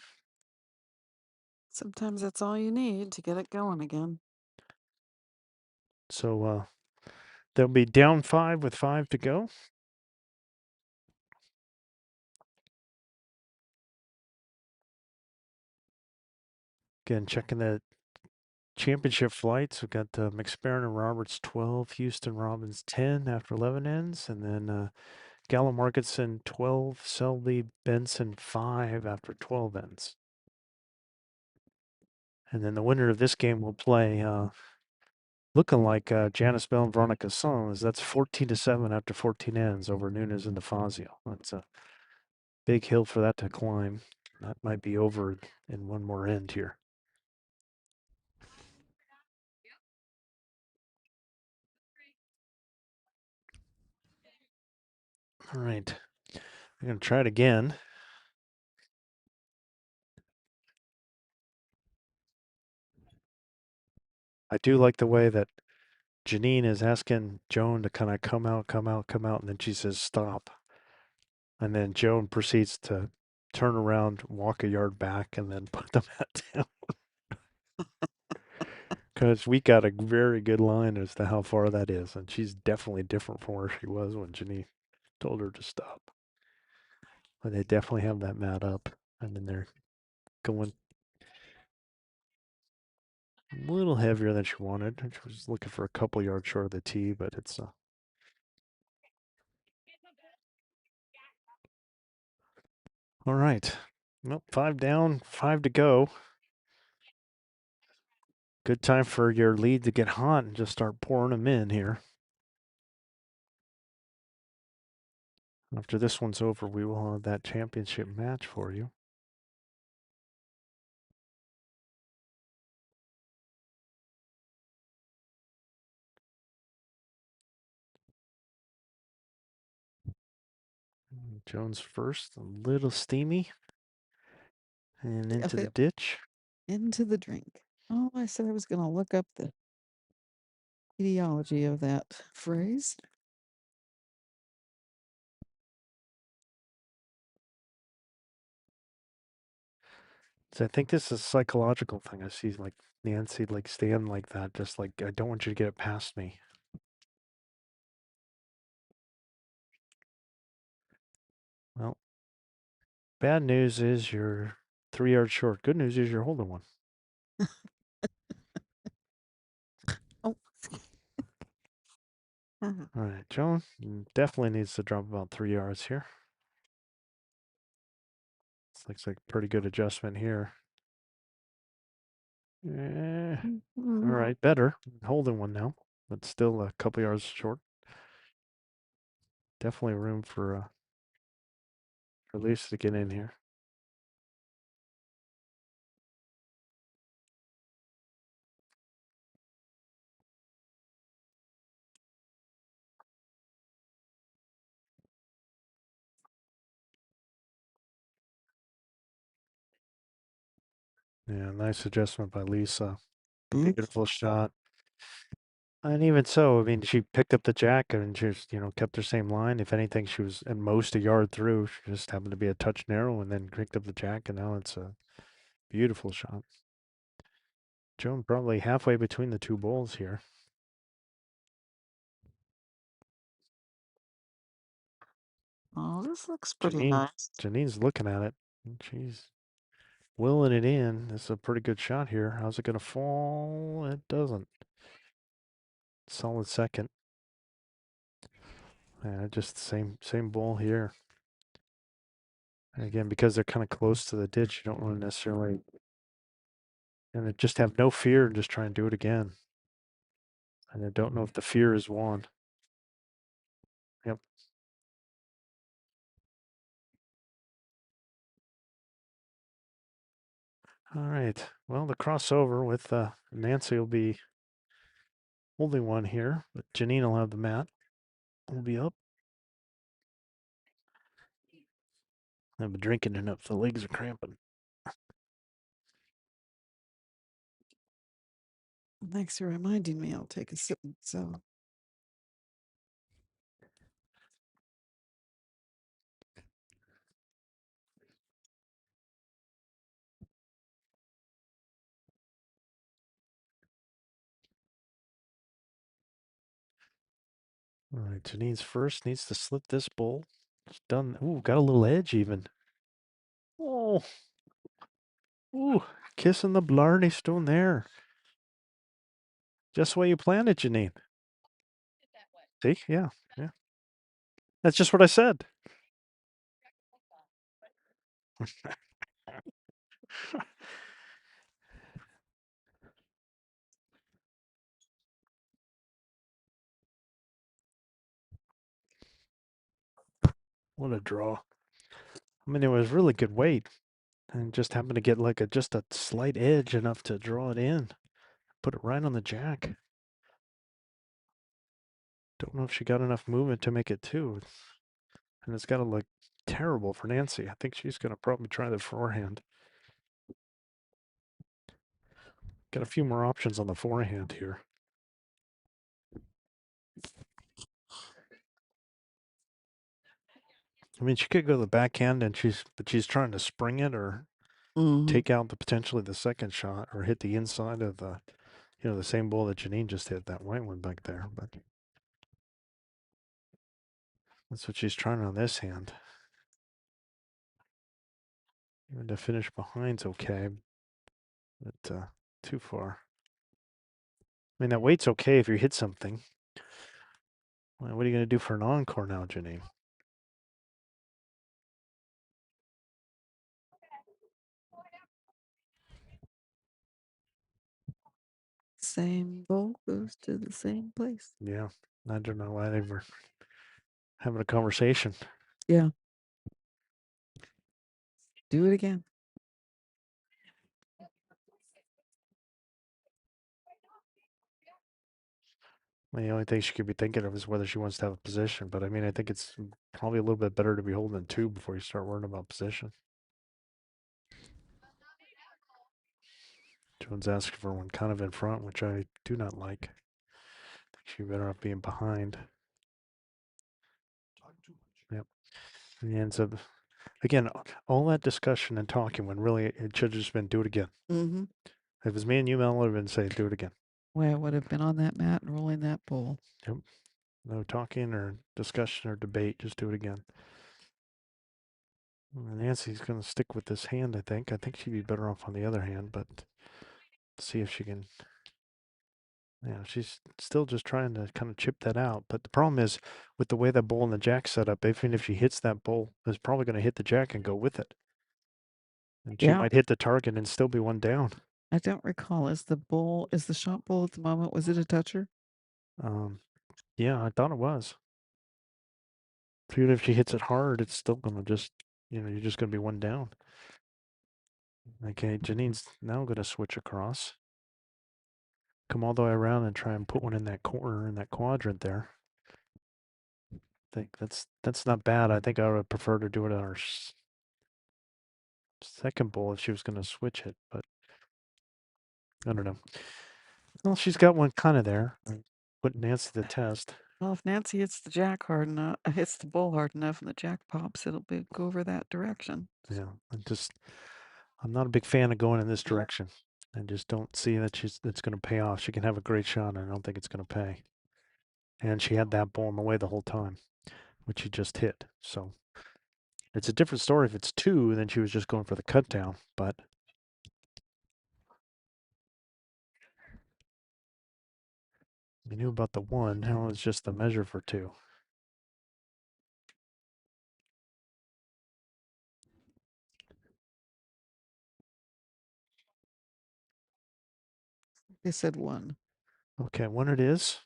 Sometimes that's all you need to get it going again. So they'll be down 5 with 5 to go. Again, checking the championship flights. We've got McSparren and Roberts 12, Houston Robbins 10 after 11 ends, and then Gallo Markinson 12, Selby Benson 5 after 12 ends. And then the winner of this game will play looking like Janice Bell and Veronica Sons. That's 14-7 after 14 ends over Nunes and DeFazio. That's a big hill for that to climb. That might be over in one more end here. All right. I'm going to try it again. I do like the way that Janine is asking Joan to kind of come out, come out, come out, and then she says stop. And then Joan proceeds to turn around, walk a yard back, and then put the mat down. Because we got a very good line as to how far that is. And she's definitely different from where she was when Janine told her to stop. But they definitely have that mat up. And then they're going a little heavier than she wanted. She was looking for a couple yards short of the tee, but it's all right. Well, 5 down, 5 to go. Good time for your lead to get hot and just start pouring them in here. After this one's over, we will have that championship match for you. Jones first, a little steamy, and into the Yep. ditch. Into the drink. Oh, I said I was going to look up the etiology of that phrase. So I think this is a psychological thing. I see like Nancy like stand like that, just like I don't want you to get it past me. Well, bad news is you're 3 yards short. Good news is you're holding one. Oh. Uh-huh. All right, Joan definitely needs to drop about 3 yards here. This looks like a pretty good adjustment here. Eh, all right, better. Holding one now, but still a couple yards short. Definitely room for Lisa to get in here. Yeah, nice adjustment by Lisa. Beautiful shot. And even so, I mean, she picked up the jack and just, kept her same line. If anything, she was at most a yard through. She just happened to be a touch narrow and then picked up the jack, and now it's a beautiful shot. Joan probably halfway between the two bowls here. Oh, this looks pretty nice. Janine's looking at it. She's willing it in. This is a pretty good shot here. How's it going to fall? It doesn't. Solid second. Yeah, just the same bowl here. And again, because they're kind of close to the ditch, you don't want to necessarily and just have no fear and just try and do it again. And I don't know if the fear is won. Yep. All right. Well, the crossover with Nancy will be holding one here, but Janine will have the mat. Will be up. I've been drinking enough. The legs are cramping. Thanks for reminding me. I'll take a sip. So All right, Janine's first needs to slip this bowl. It's done. Ooh, got a little edge even. Oh, ooh, kissing the Blarney Stone there. Just the way you planned it, Janine. See? Yeah, yeah. That's just what I said. What a draw. I mean, it was really good weight and just happened to get like just a slight edge enough to draw it in. Put it right on the jack. Don't know if she got enough movement to make it two. And it's got to look terrible for Nancy. I think she's going to probably try the forehand. Got a few more options on the forehand here. I mean, she could go to the backhand, and she's trying to spring it or mhm. take out the potentially the second shot or hit the inside of the same ball that Janine just hit, that white one back there. But that's what she's trying on this hand. Even to finish behind's okay, but too far. I mean, that weight's okay if you hit something. Well, what are you going to do for an encore now, Janine? Same bowl goes to the same place. Yeah, I don't know why they were having a conversation. Yeah. Do it again. The only thing she could be thinking of is whether she wants to have a position. But I mean, I think it's probably a little bit better to be holding two before you start worrying about position. Jones asking for one kind of in front, which I do not like. I think she better off being behind. Yep. And he ends up, again, all that discussion and talking when really it should have just been do it again. Mm-hmm. If it was me and you, Mel would have been saying do it again. Well, I would have been on that mat and rolling that bowl. Yep. No talking or discussion or debate, just do it again. Nancy's going to stick with this hand, I think. I think she'd be better off on the other hand, but see if she can. Yeah, she's still just trying to kind of chip that out. But the problem is with the way that bowl and the jack set up, even if she hits that bowl, it's probably going to hit the jack and go with it. And she Yeah. might hit the target and still be one down. I don't recall. Is the shot bowl at the moment, was it a toucher? Um, yeah, I thought it was. So even if she hits it hard, it's still going to just, you're just going to be one down. Okay, Janine's now going to switch across. Come all the way around and try and put one in that corner, in that quadrant there. I think that's not bad. I think I would prefer to do it on her second bowl if she was going to switch it, but I don't know. Well, she's got one kind of there. Put Nancy to the test. Well, if Nancy hits the hits the bowl hard enough and the jack pops, go over that direction. Yeah, I'm not a big fan of going in this direction. I just don't see that it's going to pay off. She can have a great shot, and I don't think it's going to pay. And she had that ball in the way the whole time, which she just hit. So it's a different story if it's two, and then she was just going for the cut down. But we knew about the one. Now it's just the measure for two. They said one. Okay, one it is.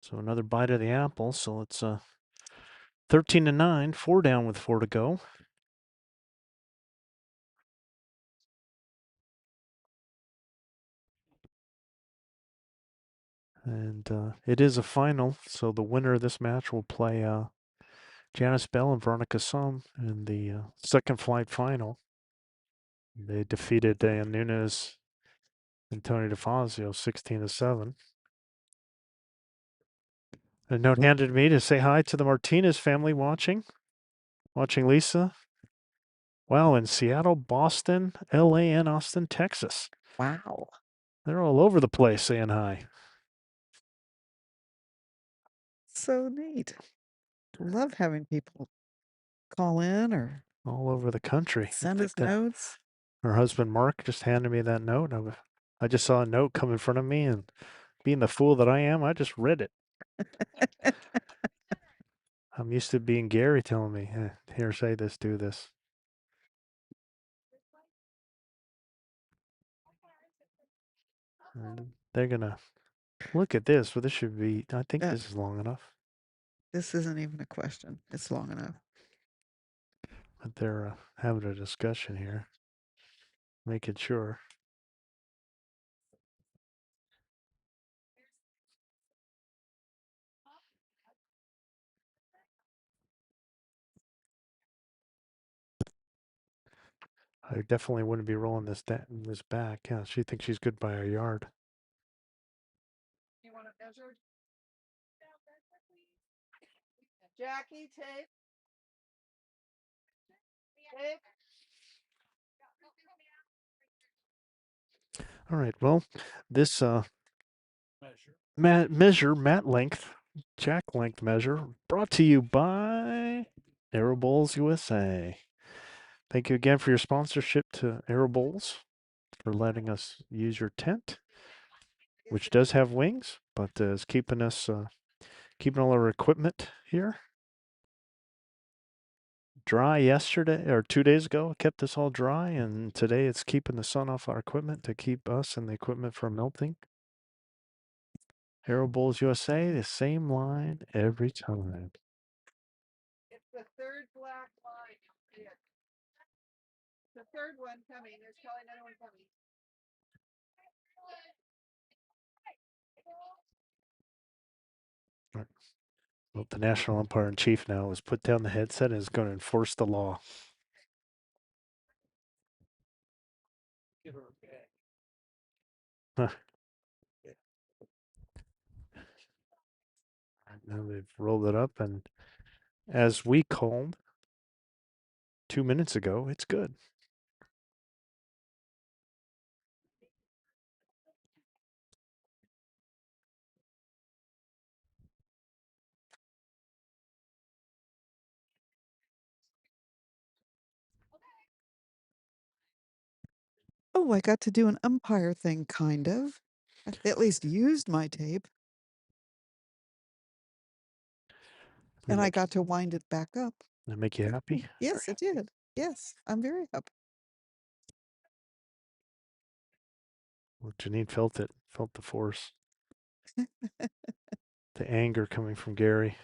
So another bite of the apple. So it's 13-9, 4 down with 4 to go. And it is a final, so the winner of this match will play Janice Bell and Veronica Sum in the second flight final. They defeated Dan Nunes and Tony DeFazio 16-7. A note handed to me to say hi to the Martinez family watching Lisa. Wow, in Seattle, Boston, LA, and Austin, Texas. Wow. They're all over the place saying hi. So neat. Love having people call in or All over the country. I send think us that notes. her husband Mark just handed me that note. I just saw a note come in front of me, and being the fool that I am, I just read it. I'm used to being Gary telling me, here, say this, do this. And they're going to look at this. Well, this should be, I think Uh, this is long enough. this isn't even a question. It's long enough. But they're having a discussion here, making sure. I definitely wouldn't be rolling this back. Yeah, she thinks she's good by a yard. You want it measured? Jackie, tape. Tape. All right. Well, this mat length, jack length measure brought to you by Aero Bowls USA. Thank you again for your sponsorship to Aero Bowls, for letting us use your tent, which does have wings, but is keeping us keeping all our equipment here dry yesterday or 2 days ago. It kept us all dry, and today it's keeping the sun off our equipment to keep us and the equipment from melting. Aero Bowls USA, the same line every time. It's the third black line. You'll see it. The third one coming. There's probably another one coming. Well, the national umpire in chief now has put down the headset and is going to enforce the law. Huh. Now they've rolled it up, and as we called 2 minutes ago, it's good. Oh, I got to do an umpire thing, kind of. I at least used my tape. And I got to wind it back up. That make you happy? Yes, it did. Yes, I'm very happy. Well, Janine felt it, felt the force, the anger coming from Gary.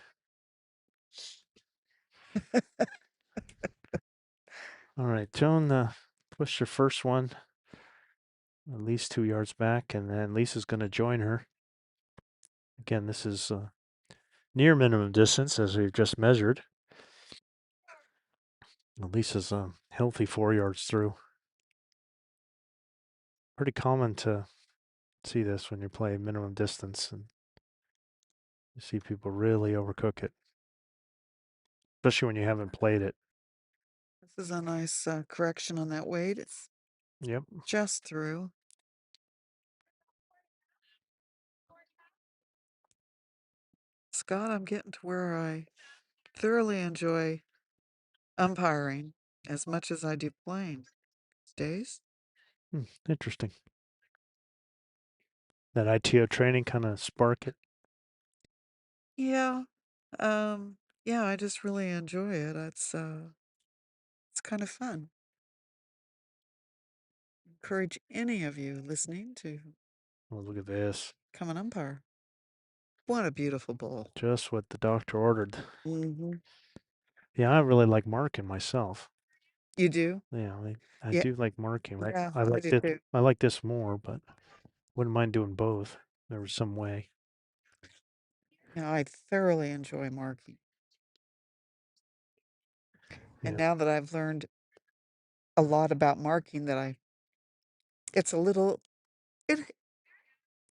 All right, Joan pushed her first one at least 2 yards back, and then Lisa's going to join her. Again, this is near minimum distance as we've just measured. Lisa's a healthy 4 yards through. Pretty common to see this when you play minimum distance, and you see people really overcook it, especially when you haven't played it. This is a nice correction on that weight. It's Yep. just through. Scott, I'm getting to where I thoroughly enjoy umpiring as much as I do playing these days. Interesting. That ITO training kind of spark it. Yeah. Yeah, I just really enjoy it. It's kind of fun. Encourage any of you listening to Oh, look at this. become an umpire. What a beautiful bowl. Just what the doctor ordered. Hmm. Yeah, I really like marking myself. You do? Yeah, I Yeah, do like marking. yeah, I I like do this. too. I like this more, but wouldn't mind doing both. There was some way. Now I thoroughly enjoy marking. And Yeah. now that I've learned a lot about marking that it's a little it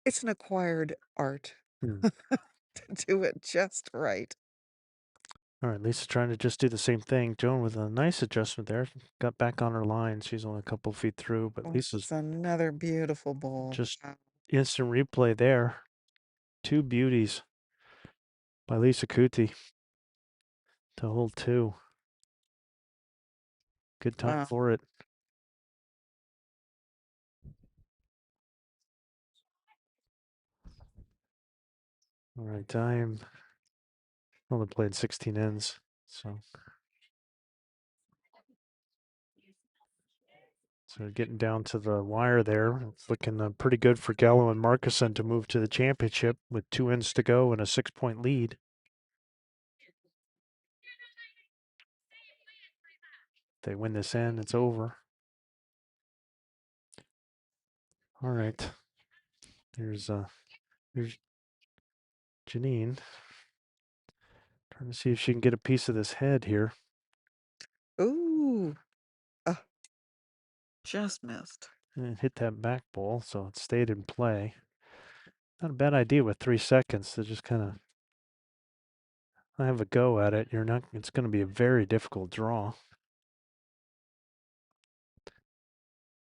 it's an acquired art Hmm. to do it just right. All right, Lisa's trying to just do the same thing. Joan with a nice adjustment there. Got back on her line. She's only a couple feet through, but Oh, Lisa's it's another beautiful bowl. just Wow. instant replay there. Two beauties by Lisa Coutee to hold two. Good time Wow. for it. All right, time. Only played 16 ends, so getting down to the wire there. It's looking pretty good for Gallo and Markuson to move to the championship with 2 ends to go and a 6-point lead. If they win this end, it's over. All right. Here's Janine trying to see if she can get a piece of this head here Ooh. Uh, just missed. and hit that back ball, so it stayed in play. Not a bad idea with 3 seconds to just kind of have a go at it. You're not. It's going to be a very difficult draw.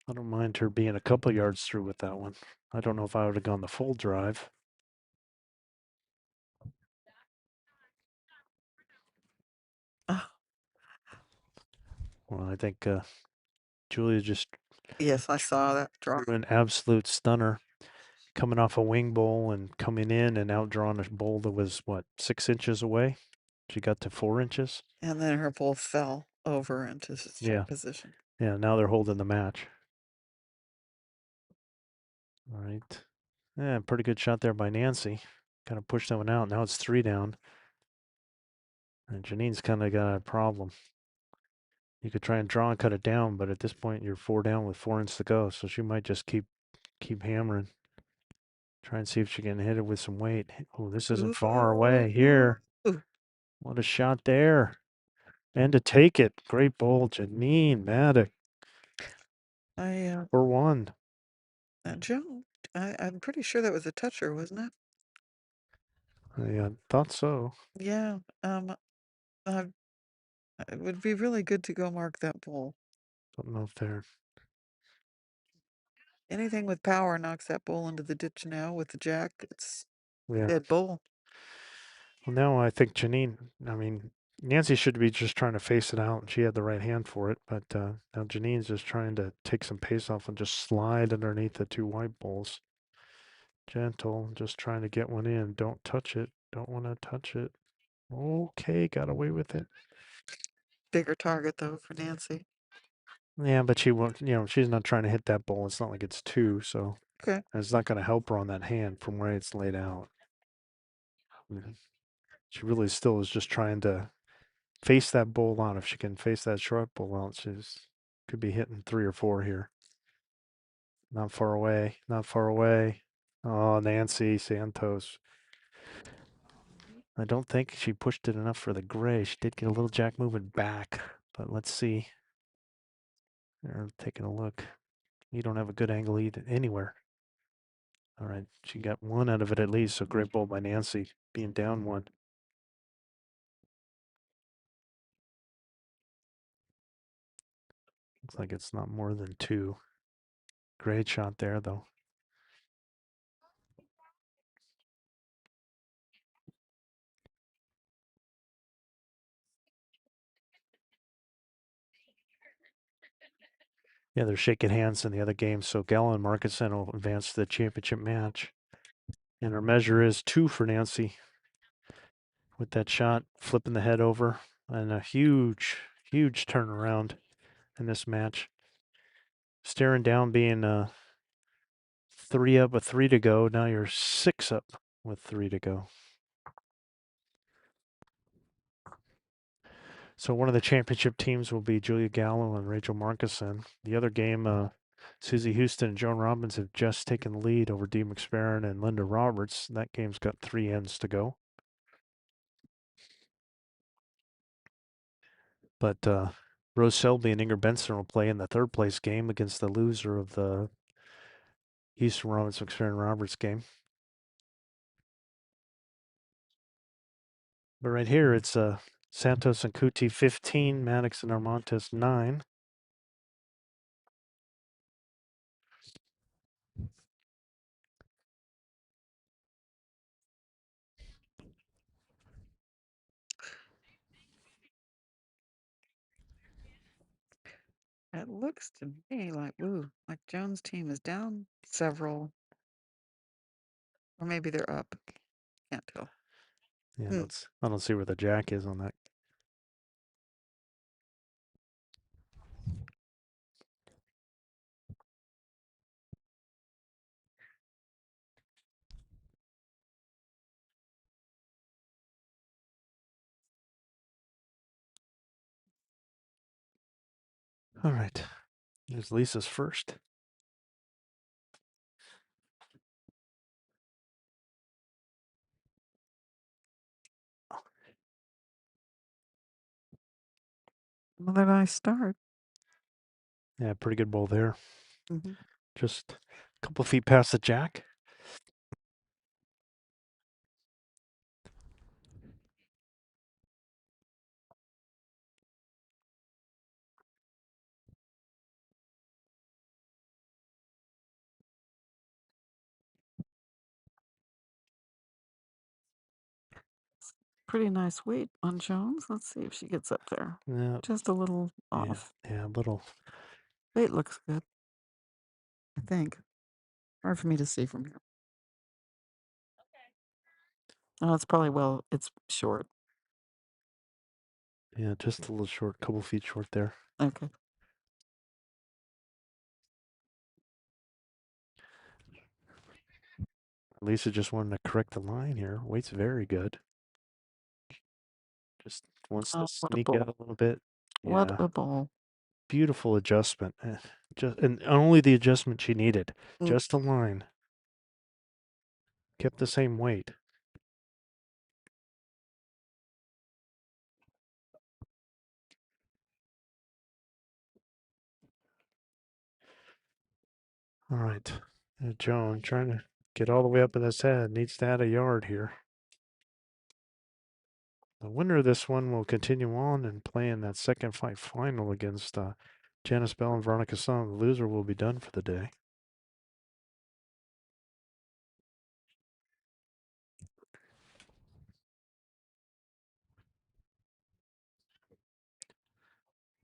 I don't mind her being a couple yards through with that one. I don't know if I would have gone the full drive. Ah, Well, I think Julia just yes, I saw that drop. threw an absolute stunner coming off a wing bowl and coming in and outdrawing a bowl that was, what, 6 inches away? She got to 4 inches. And then her bowl fell over into Yeah. check position. Yeah. Now they're holding the match. All right. Yeah. Pretty good shot there by Nancy. Kind of pushed that one out. Now it's 3 down. And Janine's kind of got a problem. You could try and draw and cut it down, but at this point you're 4 down with 4 inches to go. So she might just keep hammering. Try and see if she can hit it with some weight. Oh, this isn't far away Ooh. here. What a shot there. And to take it. Great ball, Janine Maddock I for one. Joe, I'm pretty sure that was a toucher, wasn't it? I thought so. Yeah. Uh, it would be really good to go mark that bowl. Don't know if they're. Anything with power knocks that bowl into the ditch now with the jack. It's Yeah. dead bowl. Well, now I think Janine, I mean, Nancy should be just trying to face it out, and she had the right hand for it. But now Janine's just trying to take some pace off and just slide underneath the two white balls. Gentle, just trying to get one in. Don't touch it. Don't want to touch it. Okay, got away with it. Bigger target though for Nancy. Yeah, but she won't, she's not trying to hit that ball. It's not like it's two, so Okay. it's not going to help her on that hand from where it's laid out. She really still is just trying to face that bowl out. If she can face that short bowl out, she's could be hitting 3 or 4 here. Not far away. Not far away. Oh, Nancy Santos. I don't think she pushed it enough for the gray. She did get a little jack moving back, but let's see. They're taking a look. You don't have a good angle either, anywhere. All right, she got one out of it at least. So great ball by Nancy, being down one. Looks like it's not more than two. Great shot there, though. Yeah, they're shaking hands in the other game. So Gallo and Markuson will advance to the championship match. And our measure is 2 for Nancy with that shot, flipping the head over, and a huge, huge turnaround in this match. Staring down, being 3 up, a 3 to go. Now you're 6 up. with 3 to go. So one of the championship teams will be Julia Gallo and Rachel Markison. The other game, Susie Houston and Joan Robbins have just taken the lead over Dee McSparron and Linda Roberts. That game's got 3 ends to go. But Rose Selby and Inger Benson will play in the third place game against the loser of the Houston Roberts McSparron Roberts game. But right here, it's Santos and Coutee 15, Maddox and Narmontas 9. It looks to me like, ooh, like Jones' team is down several, or maybe they're up. Can't tell. Yeah, Hmm. I don't see where the jack is on that. All right, there's Lisa's first. Another nice start. Yeah, pretty good ball there. Mm-hmm. Just a couple feet past the jack. Pretty nice weight on Jones. Let's see if she gets up there. Yeah, Just a little yeah, off. yeah, a little. Weight looks good, I think. Hard for me to see from here. Oh, it's probably, well, it's short. Yeah, just a little short, couple feet short there. Okay. Lisa just wanted to correct the line here. Weight's very good. Just wants to Oh, what a sneak out ball. a little bit. What Yeah, a ball. beautiful adjustment. Just and only the adjustment she needed. Mm. Just a line. Kept the same weight. All right. Joan trying to get all the way up in his head. Needs to add a yard here. The winner of this one will continue on and play in that second fight final against Janice Bell and Veronica Song. The loser will be done for the day.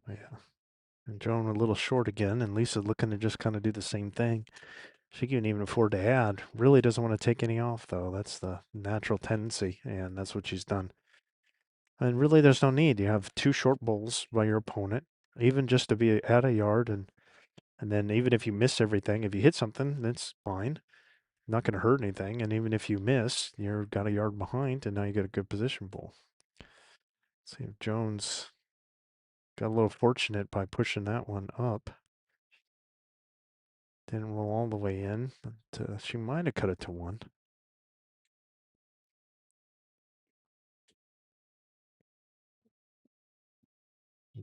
Yeah. And Joan a little short again, and Lisa looking to just kind of do the same thing. She can even afford to add. Really doesn't want to take any off, though. That's the natural tendency, and that's what she's done. And really, there's no need. You have 2 short bowls by your opponent, even just to be at a yard, and then even if you miss everything, if you hit something, that's fine. Not going to hurt anything. And even if you miss, you've got a yard behind, and now you got a good position bowl. See if Jones got a little fortunate by pushing that one up. Didn't roll all the way in, but she might have cut it to 1.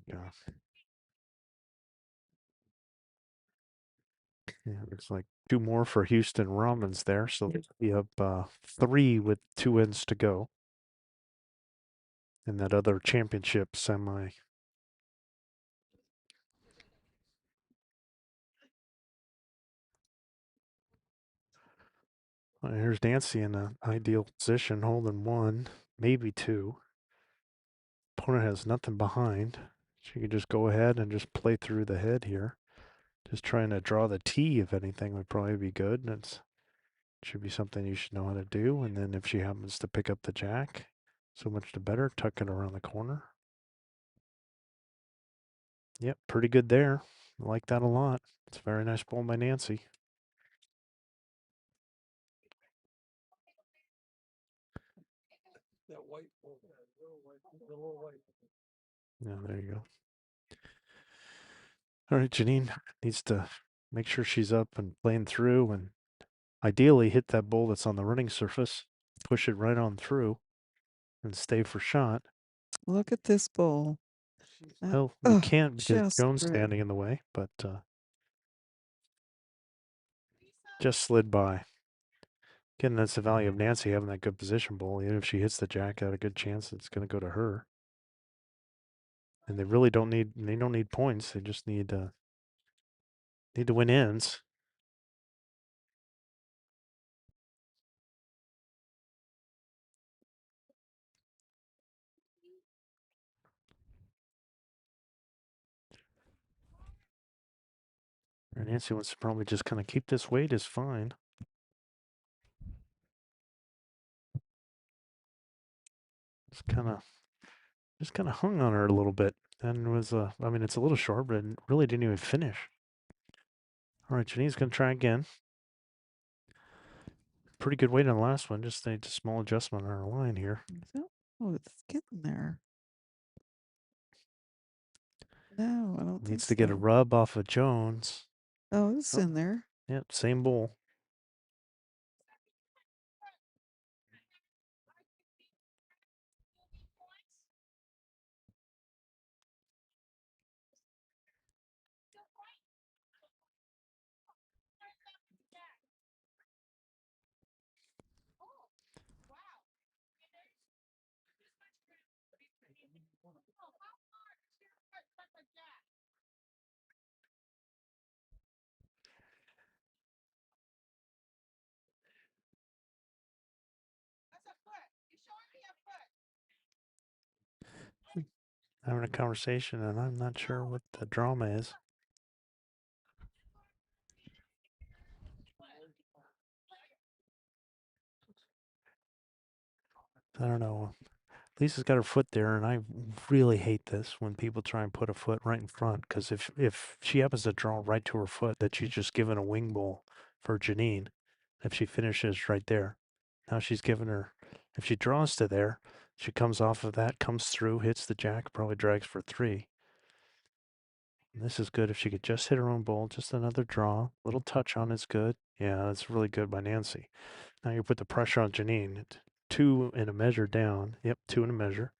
Yeah. Yeah, looks like 2 more for Houston Rollins there. So they'll be up 3 with 2 ends to go in that other championship semi. Here's Nancy in an ideal position, holding 1, maybe 2. Opponent has nothing behind. She could just go ahead and just play through the head here. Just trying to draw the T, if anything, would probably be good. That's should be something you should know how to do. And then if she happens to pick up the jack, so much the better. Tuck it around the corner. Yep, pretty good there. I like that a lot. It's a very nice ball by Nancy. Yeah, there you go. All right, Janine needs to make sure she's up and playing through and ideally hit that ball that's on the running surface, push it right on through and stay for shot. Look at this bowl. Well, you Oh, can't because just Jones through. standing in the way, but just slid by. Again, that's the value of Nancy having that good position bowl. Even if she hits the jack, got a good chance it's going to go to her. And they really don't need points. They just need to win ends. And Nancy wants to probably just kind of keep this weight is fine. Just kind of hung on her a little bit, and was I mean it's a little short, but it really didn't even finish. All right, Janine's gonna try again. Pretty good weight on the last one. Just needs a small adjustment on our line here. Oh, it's getting there. No, I don't think Needs to get a so. rub off of Jones. Oh, it's Oh, in there. yep, same bowl. Having a conversation, and I'm not sure what the drama is. I don't know. Lisa's got her foot there, and I really hate this when people try and put a foot right in front. Because if she happens to draw right to her foot, that she's just given a wing bowl for Janine. If she finishes right there, now she's given her. If she draws to there, she comes off of that, comes through, hits the jack, probably drags for three. And this is good if she could just hit her own bowl, just another draw, little touch on is good. Yeah, that's really good by Nancy. Now you put the pressure on Janine. Two and a measure down. Yep, two and a measure.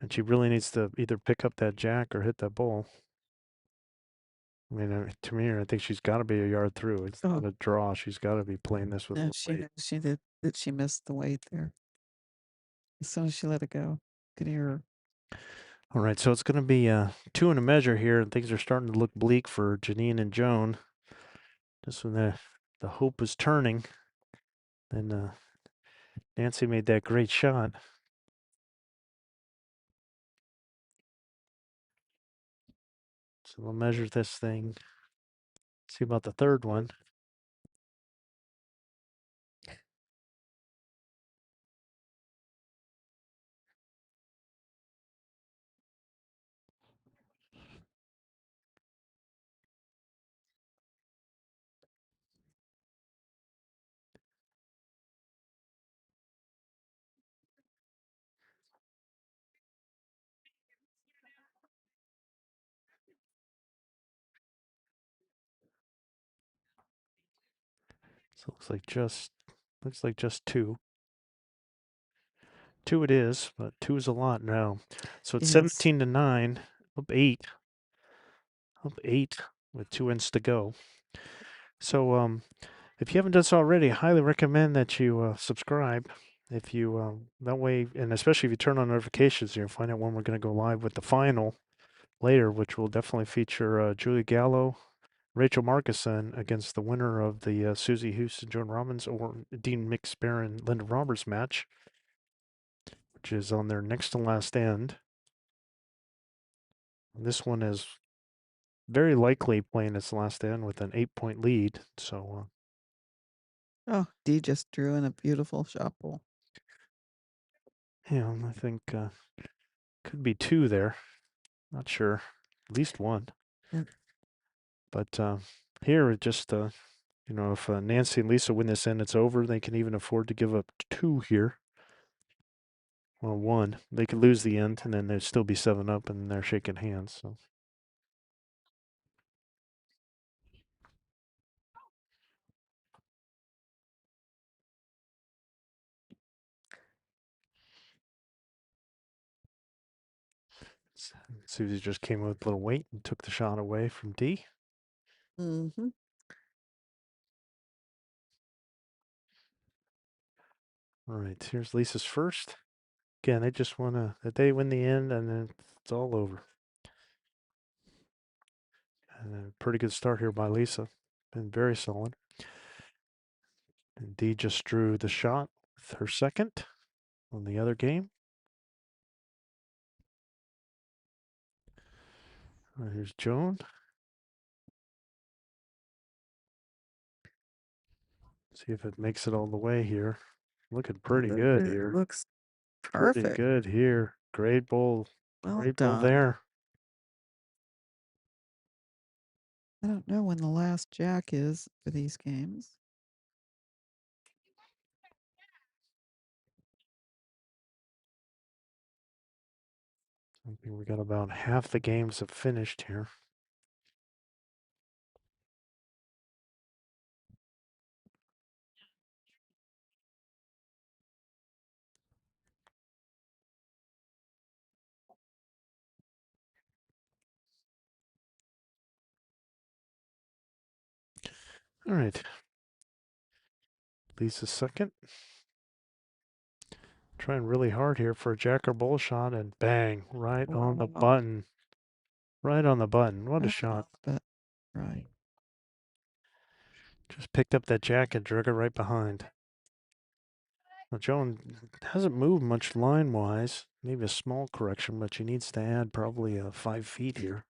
And she really needs to either pick up that jack or hit that ball. I mean, to me, I think she's got to be a yard through. It's Oh, not a draw. She's got to be playing this with a no, little she weight. knows she did that. She missed the weight there. As soon as she let it go, could hear her. All right, so it's going to be two and a measure here, and things are starting to look bleak for Janine and Joan. Just when the hope was turning, then Nancy made that great shot. So we'll measure this thing. See about the third one. So looks like just two. Two it is, but two is a lot now. So it's Yes. 17-9, up up eight with 2 ends to go. So if you haven't done so already, I highly recommend that you subscribe. If you that way, and especially if you turn on notifications, you'll find out when we're going to go live with the final later, which will definitely feature Julie Gallo, Rachel Markison against the winner of the Susie Houston, Joan Robbins, or Dean McSparron, Linda Roberts match, which is on their next to last end. This one is very likely playing its last end with an 8-point lead. So, Oh, Dee just drew in a beautiful shot bowl. yeah, I think could be two there. Not sure. At least one. Yep. But here, it just, if Nancy and Lisa win this end, it's over. They can even afford to give up two here. Well, one. They could lose the end, and then there'd still be 7-up, and they're shaking hands. So. Susie just came with a little weight and took the shot away from D. Mm-hmm. All right, here's Lisa's first. Again, they just want to, that they win the end, and then it's all over. And a pretty good start here by Lisa. Been very solid. And D just drew the shot with her second on the other game. Here's Joan. See if it makes it all the way here. Looking pretty good It here. looks Pretty perfect. good here. Great bowl. Well Great bowl done. there. I don't know when the last jack is for these games. I think we got about half the games have finished here. All right. Lisa's second. Trying really hard here for a jack or bull shot, and bang, right on the Wow. button. Right on the button. What a Right shot. but right. Just picked up that jack and drug it right behind. Now, Joan hasn't moved much line wise. Maybe a small correction, but she needs to add probably 5 feet here.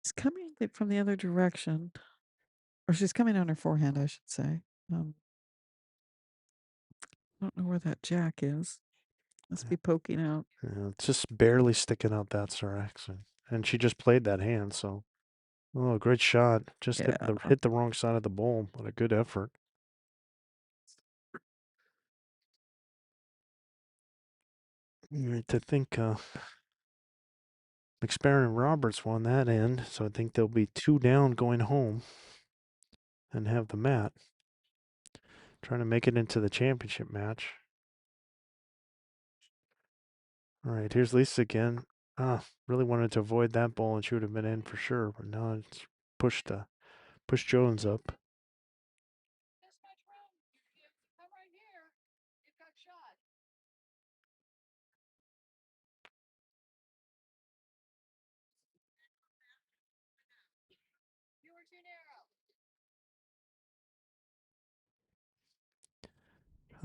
She's coming from the other direction. Or she's coming on her forehand, I should say. I don't know where that jack is. Must be poking out. Yeah, it's just barely sticking out that Sarax. And she just played that hand, so. Oh, great shot. Just Yeah. hit the wrong side of the bowl, but a good effort. Right, I think McSparren and Roberts won that end, so I think they'll be 2 down going home and have the mat. Trying to make it into the championship match. All right, here's Lisa again. Really wanted to avoid that ball and she would have been in for sure, but now it's pushed Jones up.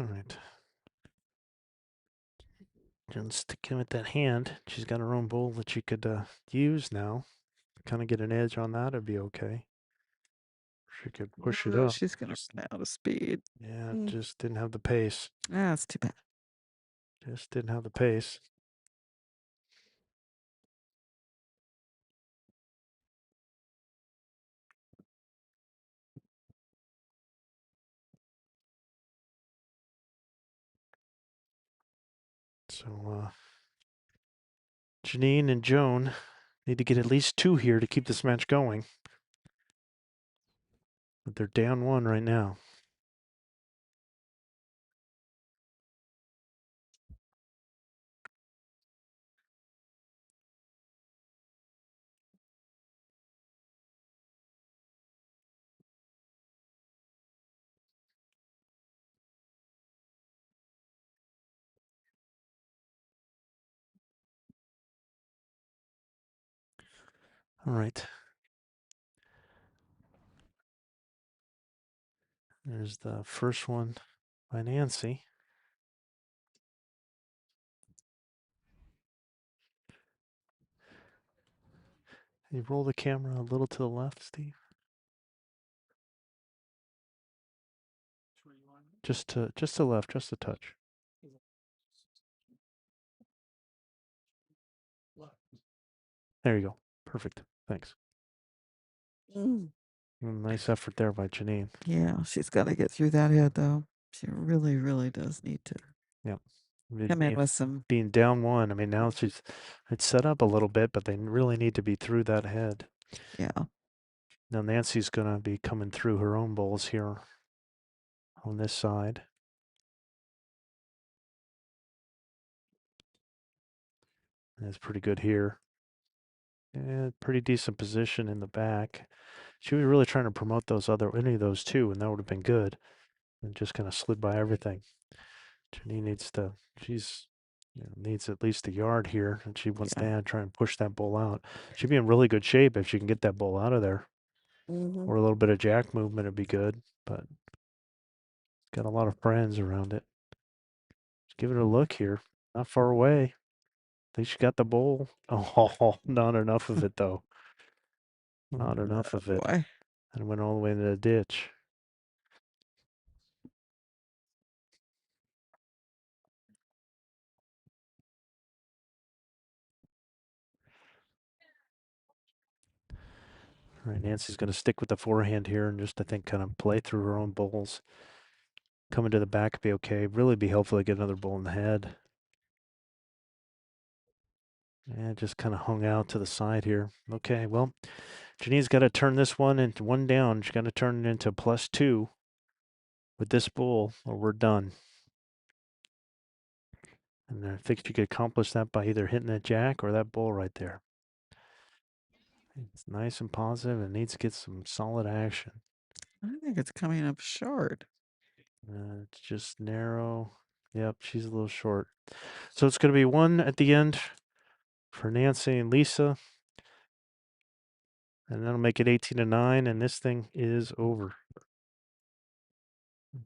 All right. Jones sticking with that hand. She's got her own bowl that she could use now. Kind of get an edge on that, it'd be okay. She could push it up. She's going to run out of speed. Yeah, just didn't have the pace. That's too bad. Just didn't have the pace. So Janine and Joan need to get at least 2 here to keep this match going. But they're down 1 right now. All right. There's the first one by Nancy. Can you roll the camera a little to the left, Steve? Just to left, just a touch. There you go. Perfect. Thanks. Nice effort there by Janine. Yeah, she's got to get through that head, though. She really, really does need to. Yep. Come in Being, with some, being down one. I mean, now it's set up a little bit, but they really need to be through that head. yeah. Now Nancy's going to be coming through her own bowls here on this side. That's pretty good here. And pretty decent position in the back. She was really trying to promote any of those two, and that would have been good. And just kind of slid by everything. Jenny needs at least a yard here, and she wants Yeah. to try and push that bull out. She'd be in really good shape if she can get that bull out of there, Mm-hmm. or a little bit of jack movement would be good. But got a lot of friends around it. Just give it a look here. Not far away. I think she got the bull. Oh, not enough of it though. Not enough of it. Boy. And went all the way into the ditch. All right, Nancy's going to stick with the forehand here and just, I think, kind of play through her own bowls. Coming to the back would be okay. Really be helpful to get another bull in the head. And just kind of hung out to the side here. Okay, well, Janine's got to turn this one into one down. She's got to turn it into +2 with this bull, or we're done. And I think she could accomplish that by either hitting that jack or that bull right there. It's nice and positive and needs to get some solid action. I think it's coming up short. It's just narrow. Yep, she's a little short. So it's going to be one at the end for Nancy and Lisa. And that'll make it 18-9, and this thing is over.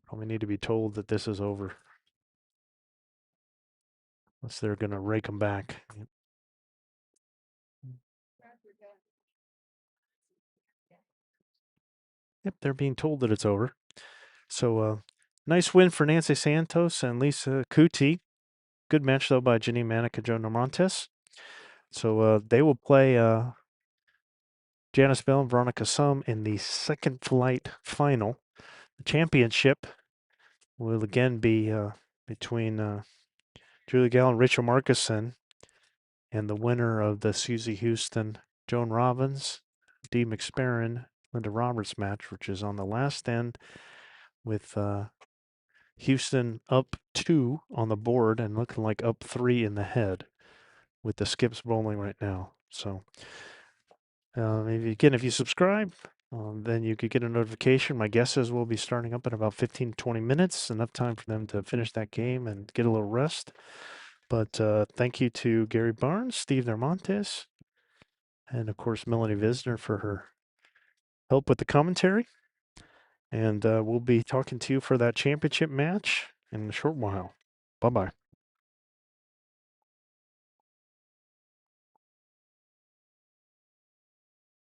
Probably need to be told that this is over. Unless they're going to rake them back. Yep, they're being told that it's over. So, nice win for Nancy Santos and Lisa Coutee. Good match, though, by Janine Maddock and Joe Narmontas. So, they will play Janice Bell and Veronica Sum in the second flight final. The championship will again be between Julie Gall and Rachel Markison, and the winner of the Susie Houston, Joan Robbins, Dee McSparron, Linda Roberts match, which is on the last end with Houston up 2 on the board and looking like up 3 in the head with the skips bowling right now. So, if you subscribe, then you could get a notification. My guesses will be starting up in about 15 20 minutes, enough time for them to finish that game and get a little rest. But thank you to Gary Barnes, Steve Narmontes, and of course Melanie Visner for her help with the commentary. And we'll be talking to you for that championship match in a short while. Bye bye.